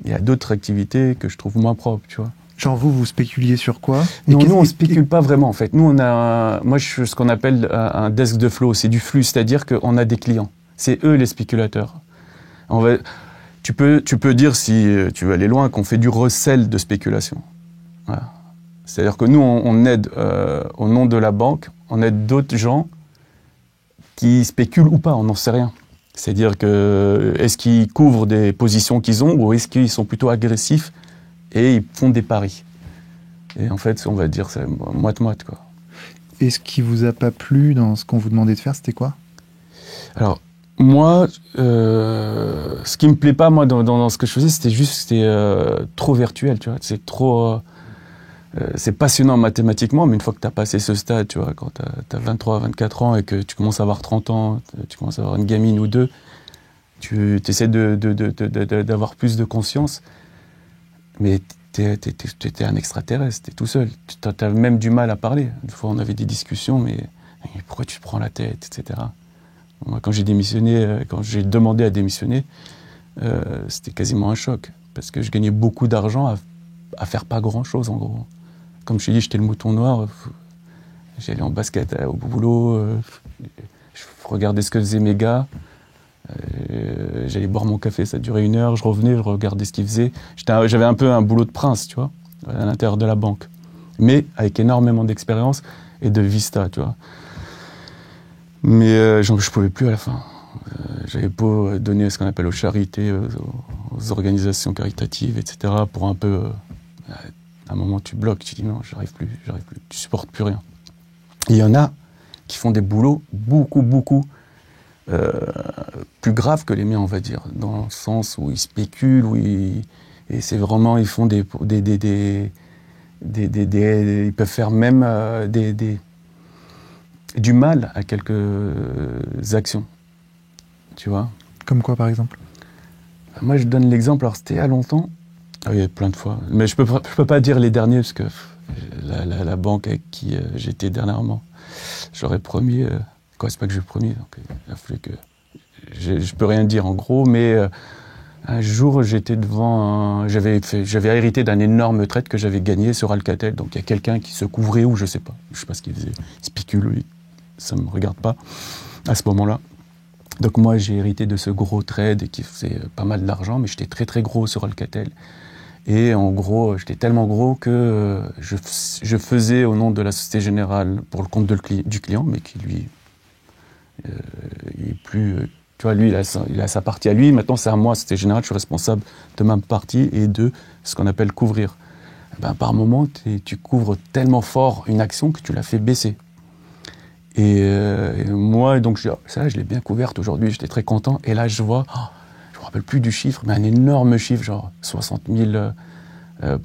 Il y a d'autres activités que je trouve moins propres, tu vois. Genre vous spéculiez sur quoi? Non, nous, on ne spécule pas vraiment, en fait. Nous, moi, je suis ce qu'on appelle un desk de flow. C'est du flux, c'est-à-dire qu'on a des clients. C'est eux les spéculateurs. Tu peux dire, si tu veux aller loin, qu'on fait du recel de spéculation. Voilà. C'est-à-dire que nous, on aide, au nom de la banque, on aide d'autres gens qui spéculent ou pas, on n'en sait rien. C'est-à-dire que, est-ce qu'ils couvrent des positions qu'ils ont ou est-ce qu'ils sont plutôt agressifs et ils font des paris. Et en fait, on va dire, c'est moite-moite, quoi. Et ce qui vous a pas plu dans ce qu'on vous demandait de faire, c'était quoi? Alors, moi, ce qui me plaît pas, moi, dans ce que je faisais, c'était trop virtuel, tu vois. C'est trop... c'est passionnant mathématiquement, mais une fois que tu as passé ce stade, tu vois, quand tu as 23, 24 ans et que tu commences à avoir 30 ans, tu commences à avoir une gamine ou deux, Tu essaies d'avoir plus de conscience, mais t'es un extraterrestre, t'es tout seul. T'as même du mal à parler. Une fois, on avait des discussions, mais pourquoi tu te prends la tête, etc. Moi, quand j'ai démissionné, quand j'ai demandé à démissionner, c'était quasiment un choc, parce que je gagnais beaucoup d'argent à faire pas grand-chose, en gros. Comme je t'ai dit, j'étais le mouton noir. J'allais en basket au boulot, je regardais ce que faisaient mes gars. J'allais boire mon café, ça durait 1 heure, je revenais, je regardais ce qu'ils faisaient. J'avais un peu un boulot de prince, tu vois, à l'intérieur de la banque. Mais avec énormément d'expérience et de vista, tu vois. Mais je pouvais plus à la fin. J'avais beau donner ce qu'on appelle aux charités, aux organisations caritatives, etc. Pour un peu... à un moment, tu bloques, tu dis non, j'arrive plus, tu supportes plus rien. Et il y en a qui font des boulots beaucoup plus graves que les miens, on va dire, dans le sens où ils spéculent, et c'est vraiment, ils font ils peuvent faire même du mal à quelques actions, tu vois. Comme quoi, par exemple? Moi, je donne l'exemple, alors c'était il y a longtemps, il y a plein de fois, mais je peux pas dire les derniers, parce que la banque avec qui j'étais dernièrement, j'aurais promis, c'est pas que j'ai promis, donc il a fallu que... Je peux rien dire en gros, mais un jour j'étais devant j'avais hérité d'un énorme trade que j'avais gagné sur Alcatel, donc il y a quelqu'un qui se couvrait, ou je sais pas ce qu'il faisait, il spécule, ça me regarde pas à ce moment-là. Donc moi j'ai hérité de ce gros trade qui faisait pas mal d'argent, mais j'étais très gros sur Alcatel. Et en gros, j'étais tellement gros que je faisais au nom de la Société Générale pour le compte du client, mais qui lui, il est plus... tu vois, lui, il a sa partie à lui. Maintenant, c'est à moi, Société Générale, je suis responsable de ma partie et de ce qu'on appelle couvrir. Par moment, tu couvres tellement fort une action que tu la fais baisser. Et moi, donc, ça, je l'ai bien couverte aujourd'hui, j'étais très content. Et là, je vois... je me rappelle plus du chiffre, mais un énorme chiffre, genre 60 000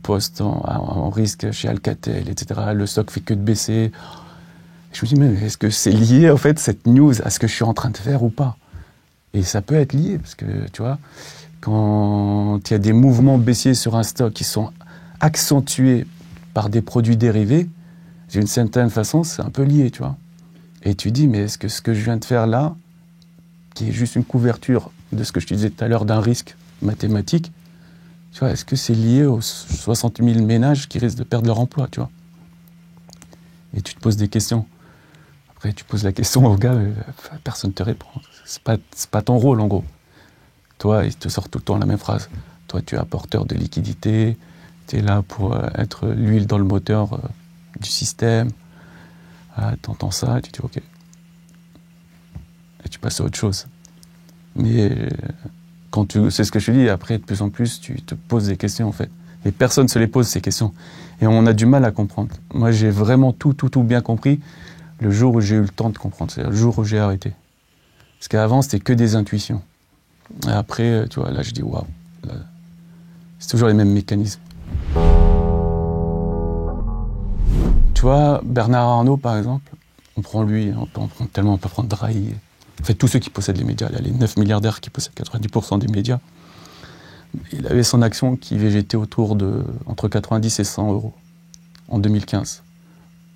postes en risque chez Alcatel, etc. Le stock fait que de baisser. Je me dis, mais est-ce que c'est lié, en fait, cette news, à ce que je suis en train de faire ou pas? Et ça peut être lié, parce que, tu vois, quand il y a des mouvements baissiers sur un stock qui sont accentués par des produits dérivés, d'une certaine façon, c'est un peu lié, tu vois. Et tu dis, mais est-ce que ce que je viens de faire là, qui est juste une couverture de ce que je te disais tout à l'heure d'un risque mathématique, tu vois, est-ce que c'est lié aux 60 000 ménages qui risquent de perdre leur emploi, tu vois? Et tu te poses des questions. Après, tu poses la question au gars, personne ne te répond. C'est pas ton rôle, en gros. Toi, il te sort tout le temps la même phrase. Toi, tu es apporteur de liquidité, tu es là pour être l'huile dans le moteur du système. Ah, t'entends ça, tu dis OK. Et tu passes à autre chose. Mais c'est ce que je te dis, après, de plus en plus, tu te poses des questions, en fait. Et personne ne se les pose, ces questions. Et on a du mal à comprendre. Moi, j'ai vraiment tout bien compris le jour où j'ai eu le temps de comprendre. C'est-à-dire le jour où j'ai arrêté. Parce qu'avant, c'était que des intuitions. Et après, tu vois, là, je dis, waouh. C'est toujours les mêmes mécanismes. Tu vois, Bernard Arnault, par exemple, on prend lui, on peut prendre Drahi. En fait, tous ceux qui possèdent les médias, là, les 9 milliardaires qui possèdent 90% des médias, il avait son action qui végétait entre 90 et 100 euros en 2015.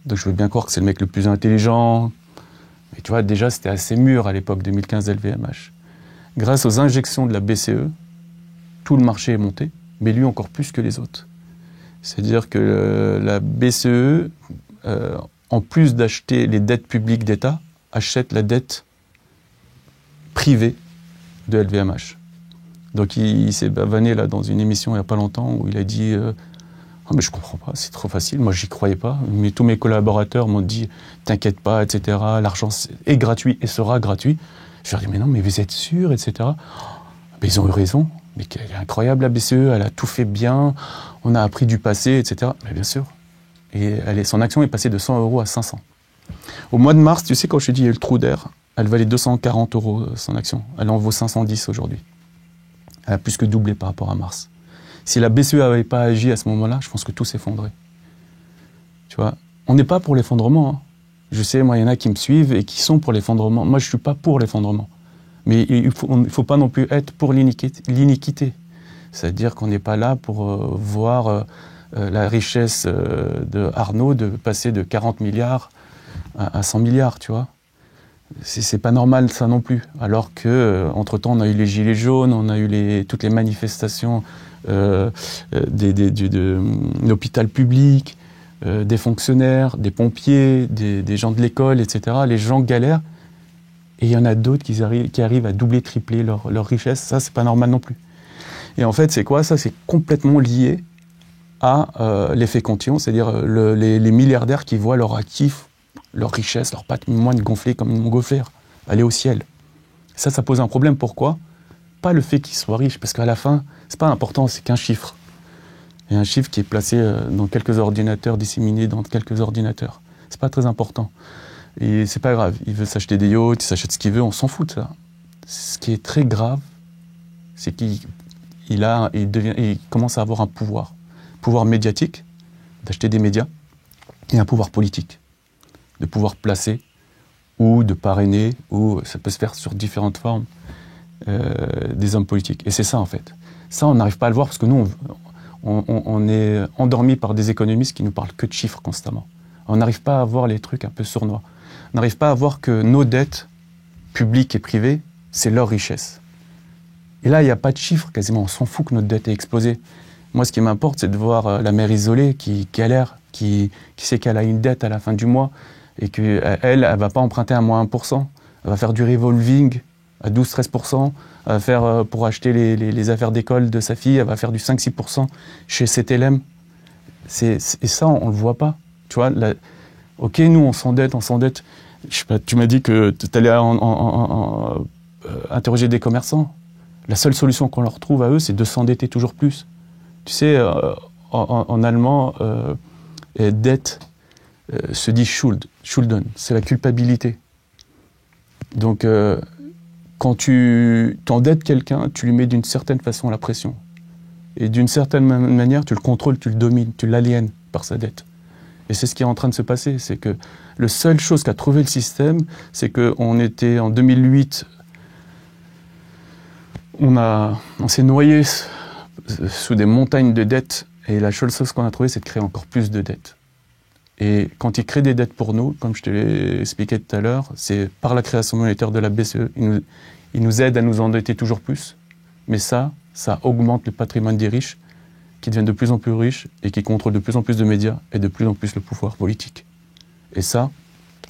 Donc je veux bien croire que c'est le mec le plus intelligent. Mais tu vois, déjà, c'était assez mûr à l'époque 2015 LVMH. Grâce aux injections de la BCE, tout le marché est monté, mais lui encore plus que les autres. C'est-à-dire que la BCE, en plus d'acheter les dettes publiques d'État, achète la dette privée de LVMH. Donc il s'est bavané là dans une émission il n'y a pas longtemps où il a dit oh, mais je comprends pas, c'est trop facile, moi j'y croyais pas, mais tous mes collaborateurs m'ont dit t'inquiète pas, etc. L'argent est gratuit et sera gratuit. Je leur ai dit mais non, mais vous êtes sûr, etc. Mais ils ont eu raison, mais elle est incroyable la BCE, elle a tout fait bien, on a appris du passé, etc. Mais bien sûr. Et son action est passée de 100 euros à 500. Au mois de mars, tu sais, quand je te dis il y a eu le trou d'air, elle valait 240 euros son action. Elle en vaut 510 aujourd'hui. Elle a plus que doublé par rapport à mars. Si la BCE n'avait pas agi à ce moment-là, je pense que tout s'effondrait. Tu vois, on n'est pas pour l'effondrement. Hein. Je sais, moi, il y en a qui me suivent et qui sont pour l'effondrement. Moi, je ne suis pas pour l'effondrement. Mais il faut pas non plus être pour l'iniquité. C'est-à-dire qu'on n'est pas là pour voir la richesse de Arnaud de passer de 40 milliards à 100 milliards, tu vois. C'est pas normal ça non plus. Alors que entre-temps on a eu les gilets jaunes, on a eu toutes les manifestations de l'hôpital public, des fonctionnaires, des pompiers, des gens de l'école, etc. Les gens galèrent et il y en a d'autres qui arrivent à doubler, tripler leur richesse. Ça, c'est pas normal non plus. Et en fait, c'est quoi ça? C'est complètement lié à l'effet cantillon, c'est-à-dire les milliardaires qui voient leurs actifs, leur richesse, leur patrimoine gonfler comme une montgolfière, aller au ciel. Ça pose un problème. Pourquoi? Pas le fait qu'ils soient riches, parce qu'à la fin, c'est pas important, c'est qu'un chiffre. Et un chiffre qui est placé dans quelques ordinateurs, disséminé dans quelques ordinateurs. C'est pas très important. Et c'est pas grave. Il veut s'acheter des yachts, il s'achète ce qu'il veut, on s'en fout de ça. Ce qui est très grave, c'est qu'il commence à avoir un pouvoir. Pouvoir médiatique, d'acheter des médias, et un pouvoir politique, de pouvoir placer ou de parrainer, ou ça peut se faire sur différentes formes, des hommes politiques. Et c'est ça, en fait. Ça, on n'arrive pas à le voir parce que nous, on est endormis par des économistes qui nous parlent que de chiffres constamment. On n'arrive pas à voir les trucs un peu sournois. On n'arrive pas à voir que nos dettes, publiques et privées, c'est leur richesse. Et là, il n'y a pas de chiffres quasiment. On s'en fout que notre dette ait explosé. Moi, ce qui m'importe, c'est de voir la mère isolée qui galère, qui sait qu'elle a une dette à la fin du mois et qu'elle ne va pas emprunter à moins 1%. Elle va faire du revolving à 12-13%. Elle va faire, pour acheter les affaires d'école de sa fille, elle va faire du 5-6% chez CTLM. Et ça, on ne le voit pas. Tu vois, ok, nous, on s'endette. Je sais pas, tu m'as dit que tu allais interroger des commerçants. La seule solution qu'on leur trouve à eux, c'est de s'endetter toujours plus. Tu sais, en allemand, dette se dit Schulden, c'est la culpabilité. Donc, quand tu t'endettes quelqu'un, tu lui mets d'une certaine façon la pression. Et d'une certaine manière, tu le contrôles, tu le domines, tu l'aliènes par sa dette. Et c'est ce qui est en train de se passer. C'est que la seule chose qu'a trouvé le système, c'est qu'on était en 2008, on s'est noyé sous des montagnes de dettes. Et la seule chose qu'on a trouvé, c'est de créer encore plus de dettes. Et quand ils créent des dettes pour nous, comme je te l'ai expliqué tout à l'heure, c'est par la création monétaire de la BCE, ils nous aident à nous endetter toujours plus. Mais ça augmente le patrimoine des riches, qui deviennent de plus en plus riches et qui contrôlent de plus en plus de médias et de plus en plus le pouvoir politique. Et ça,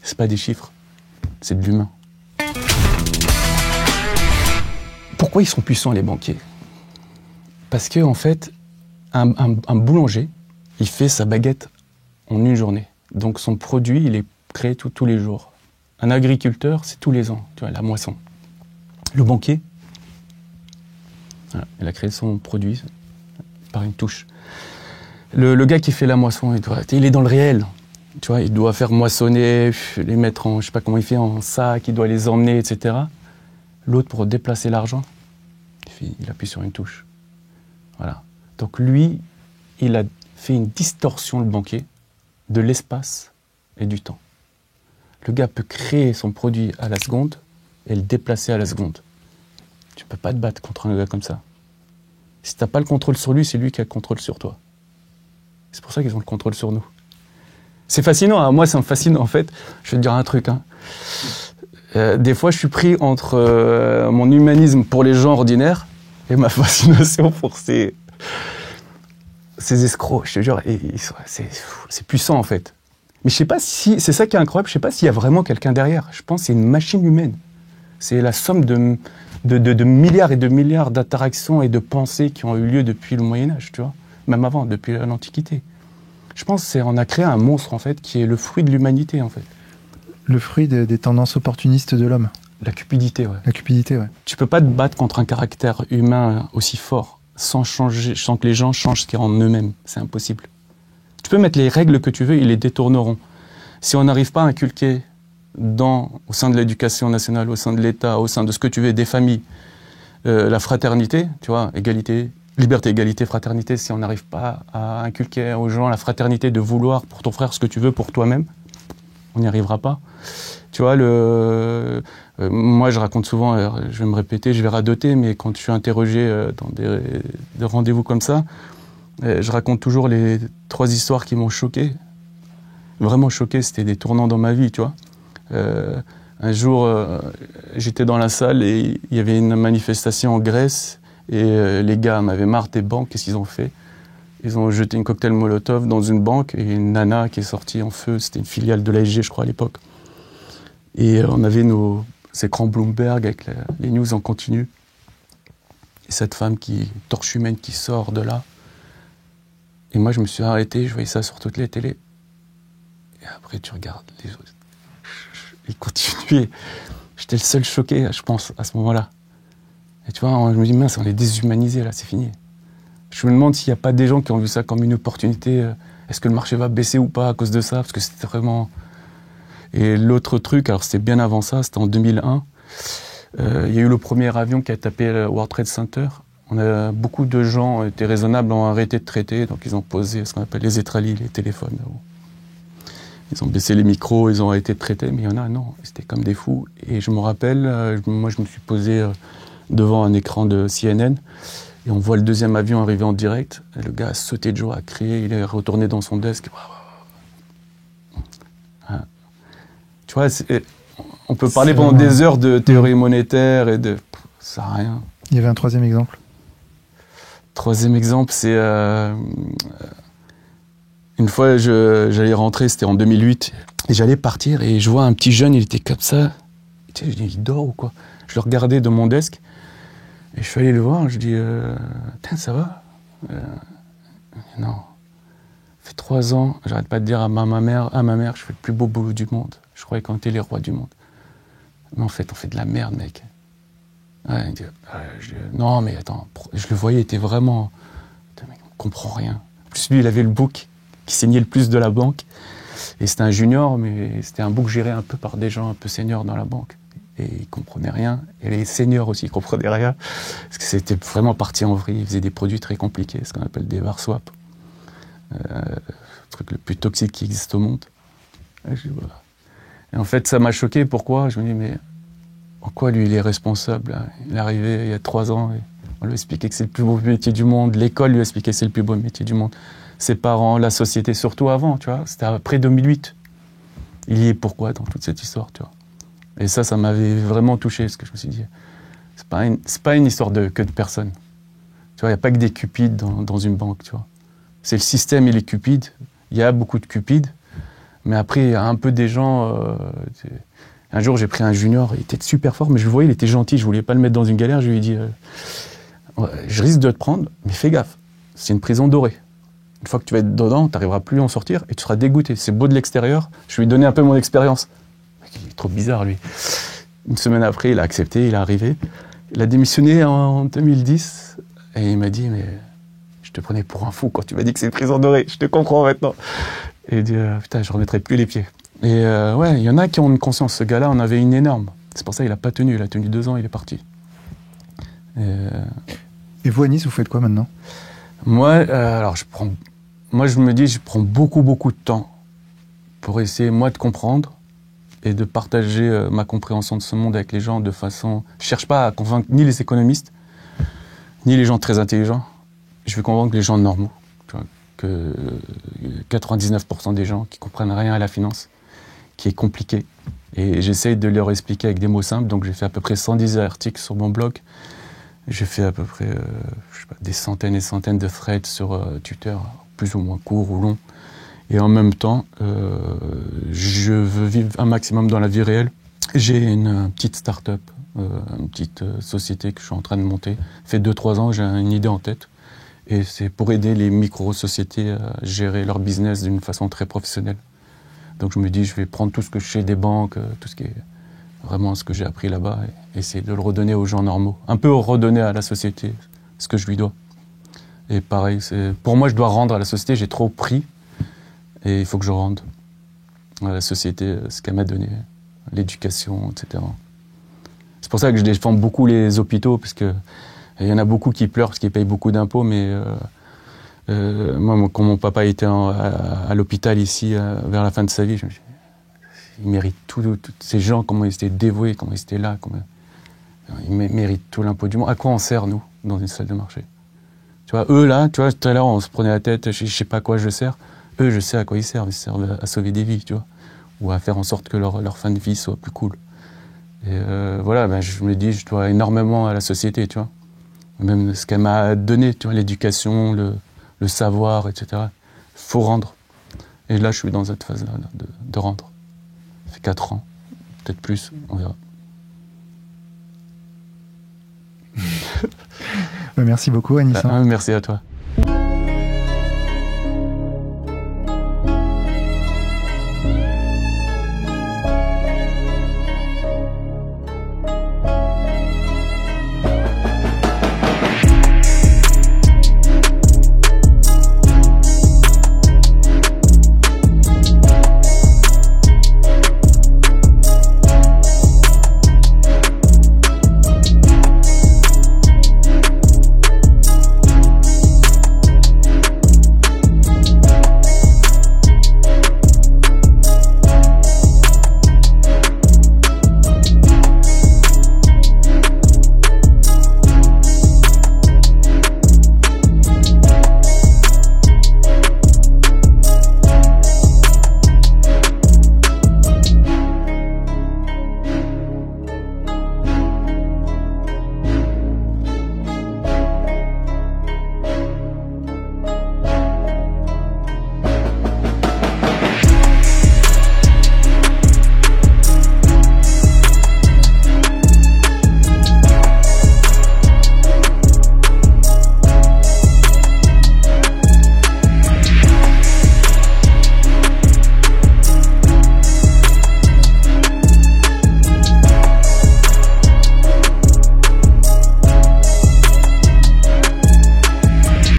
c'est pas des chiffres, c'est de l'humain. Pourquoi ils sont puissants, les banquiers? Parce que, en fait, un boulanger, il fait sa baguette en une journée. Donc son produit, il est créé tous les jours. Un agriculteur, c'est tous les ans, tu vois, la moisson. Le banquier, voilà, il a créé son produit par une touche. Le gars qui fait la moisson, il est dans le réel. Tu vois, il doit faire moissonner, les mettre en, je sais pas comment il fait, en sac, il doit les emmener, etc. L'autre, pour déplacer l'argent, il appuie sur une touche. Voilà. Donc lui, il a fait une distorsion, le banquier, de l'espace et du temps. Le gars peut créer son produit à la seconde et le déplacer à la seconde. Tu ne peux pas te battre contre un gars comme ça. Si tu n'as pas le contrôle sur lui, c'est lui qui a le contrôle sur toi. C'est pour ça qu'ils ont le contrôle sur nous. C'est fascinant, hein. Moi ça me fascine en fait. Je vais te dire un truc. Hein. Des fois je suis pris entre mon humanisme pour les gens ordinaires et ma fascination pour ces escrocs, je te jure. C'est puissant en fait. Mais je sais pas si, c'est ça qui est incroyable, je sais pas s'il y a vraiment quelqu'un derrière. Je pense que c'est une machine humaine. C'est la somme de milliards et de milliards d'interactions et de pensées qui ont eu lieu depuis le Moyen-Âge, tu vois. Même avant, depuis l'Antiquité. Je pense qu'on a créé un monstre, en fait, qui est le fruit de l'humanité, en fait. Le fruit des tendances opportunistes de l'homme. La cupidité, ouais. La cupidité, ouais. Tu peux pas te battre contre un caractère humain aussi fort sans que les gens changent ce qu'ils rendent eux-mêmes. C'est impossible. Tu peux mettre les règles que tu veux, ils les détourneront. Si on n'arrive pas à inculquer au sein de l'éducation nationale, au sein de l'État, au sein de ce que tu veux, des familles, la fraternité, tu vois, égalité, liberté, égalité, fraternité, si on n'arrive pas à inculquer aux gens la fraternité de vouloir pour ton frère ce que tu veux pour toi-même, on n'y arrivera pas. Tu vois, moi, je raconte souvent, je vais me répéter, je vais radoter, mais quand je suis interrogé dans des rendez-vous comme ça, je raconte toujours les 3 histoires qui m'ont choqué. Vraiment choqué, c'était des tournants dans ma vie, tu vois. Un jour, j'étais dans la salle et il y avait une manifestation en Grèce et les gars m'avaient marre des banques. Qu'est-ce qu'ils ont fait? Ils ont jeté une cocktail Molotov dans une banque et une nana qui est sortie en feu. C'était une filiale de l'ASG, je crois, à l'époque. Et on avait nos écrans Bloomberg avec les news en continu. Et cette femme torche humaine qui sort de là. Et moi, je me suis arrêté, je voyais ça sur toutes les télés. Et après, tu regardes les autres. Ils continuaient. J'étais le seul choqué, je pense, à ce moment-là. Et tu vois, je me dis, mince, on est déshumanisé, là, c'est fini. Je me demande s'il n'y a pas des gens qui ont vu ça comme une opportunité. Est-ce que le marché va baisser ou pas à cause de ça? Parce que c'était vraiment... Et l'autre truc, alors c'était bien avant ça, c'était en 2001. Il y a eu le premier avion qui a tapé le World Trade Center. Beaucoup de gens étaient raisonnables, ont arrêté de traiter, donc ils ont posé ce qu'on appelle les étralis, les téléphones. Ils ont baissé les micros, ils ont arrêté de traiter, mais il y en a, non, c'était comme des fous. Et je me rappelle, moi je me suis posé devant un écran de CNN, et on voit le deuxième avion arriver en direct. Et le gars a sauté de joie, a crié, il est retourné dans son desk. Tu vois, on peut parler pendant des heures de théorie monétaire et de... Ça n'a rien. Il y avait un 3e exemple. 3e exemple, c'est... une fois, j'allais rentrer, c'était en 2008, et j'allais partir, et je vois un petit jeune, il était comme ça. Tu sais, je dis, il dort ou quoi? Je le regardais de mon desk, et je suis allé le voir, je dis, tiens, ça va? Non. Ça fait 3 ans, j'arrête pas de dire à ma mère, je fais le plus beau boulot du monde. Je croyais qu'on était les rois du monde. Mais en fait, on fait de la merde, mec. Ouais, il dit, non, mais attends, je le voyais, il était vraiment... Mec, on comprend rien. En plus, lui, il avait le book qui saignait le plus de la banque. Et c'était un junior, mais c'était un book géré un peu par des gens un peu seniors dans la banque. Et ils ne comprenaient rien. Et les seniors aussi, ils ne comprenaient rien. Parce que c'était vraiment parti en vrille. Ils faisaient des produits très compliqués, ce qu'on appelle des VAR swap. Le truc le plus toxique qui existe au monde. Et en fait, ça m'a choqué. Pourquoi? Je me dis, mais en quoi lui, il est responsable là? Il est arrivé il y a 3 ans et on lui expliquait que c'est le plus beau métier du monde. L'école lui expliquait que c'est le plus beau métier du monde. Ses parents, la société, surtout avant, tu vois. C'était après 2008. Il y est pourquoi dans toute cette histoire, tu vois. Et ça m'avait vraiment touché, parce que je me suis dit, c'est pas une histoire que de personnes. Tu vois, il n'y a pas que des cupides dans une banque, tu vois. C'est le système et les cupides. Il y a beaucoup de cupides. Mais après, il y a un peu des gens... Un jour, j'ai pris un junior, il était super fort, mais je le voyais, il était gentil, je voulais pas le mettre dans une galère. Je lui ai dit, je risque de te prendre, mais fais gaffe, c'est une prison dorée. Une fois que tu vas être dedans, tu n'arriveras plus à en sortir et tu seras dégoûté. C'est beau de l'extérieur, je lui ai donné un peu mon expérience. Il est trop bizarre, lui. Une semaine après, il a accepté, il est arrivé. Il a démissionné en 2010 et il m'a dit, mais je te prenais pour un fou quand tu m'as dit que c'est une prison dorée, je te comprends maintenant. Et il dit, putain, je ne remettrai plus les pieds. Et ouais, il y en a qui ont une conscience. Ce gars-là, on avait une énorme. C'est pour ça qu'il n'a pas tenu. Il a tenu 2 ans, il est parti. Et vous, à Nice, vous faites quoi maintenant? Moi, alors, je me dis, je prends beaucoup, beaucoup de temps pour essayer, moi, de comprendre et de partager ma compréhension de ce monde avec les gens de façon... Je ne cherche pas à convaincre ni les économistes, ni les gens très intelligents. Je veux convaincre les gens normaux. Tu vois, que 99% des gens qui comprennent rien à la finance, qui est compliqué. Et j'essaye de leur expliquer avec des mots simples. Donc j'ai fait à peu près 110 articles sur mon blog. J'ai fait à peu près des centaines et centaines de threads sur Twitter, plus ou moins courts ou longs. Et en même temps, je veux vivre un maximum dans la vie réelle. J'ai une petite start-up, une petite société que je suis en train de monter. Ça fait 2-3 ans, j'ai une idée en tête. Et c'est pour aider les micro-sociétés à gérer leur business d'une façon très professionnelle. Donc je me dis, je vais prendre tout ce que je sais des banques, tout ce qui est vraiment ce que j'ai appris là-bas, et essayer de le redonner aux gens normaux. Un peu redonner à la société ce que je lui dois. Et pareil, pour moi, je dois rendre à la société, j'ai trop pris, et il faut que je rende à la société ce qu'elle m'a donné, l'éducation, etc. C'est pour ça que je défends beaucoup les hôpitaux, parce que il y en a beaucoup qui pleurent parce qu'ils payent beaucoup d'impôts, mais moi, quand mon papa était à l'hôpital ici, vers la fin de sa vie, je me suis dit, ils méritent tous ces gens, comment ils étaient dévoués, comment ils étaient là. Ils méritent tout l'impôt du monde. À quoi on sert, nous, dans une salle de marché? Tu vois, eux, là, tu vois, tout à l'heure, on se prenait la tête, je sais pas à quoi je sers. Eux, je sais à quoi ils servent. Ils servent à sauver des vies, tu vois. Ou à faire en sorte que leur fin de vie soit plus cool. Et voilà, ben, je me dis, je dois énormément à la société, tu vois. Même ce qu'elle m'a donné, tu vois, l'éducation, le savoir, etc. Il faut rendre. Et là, je suis dans cette phase-là de rendre. Ça fait 4 ans, peut-être plus, on verra. Merci beaucoup, Anis. Merci à toi.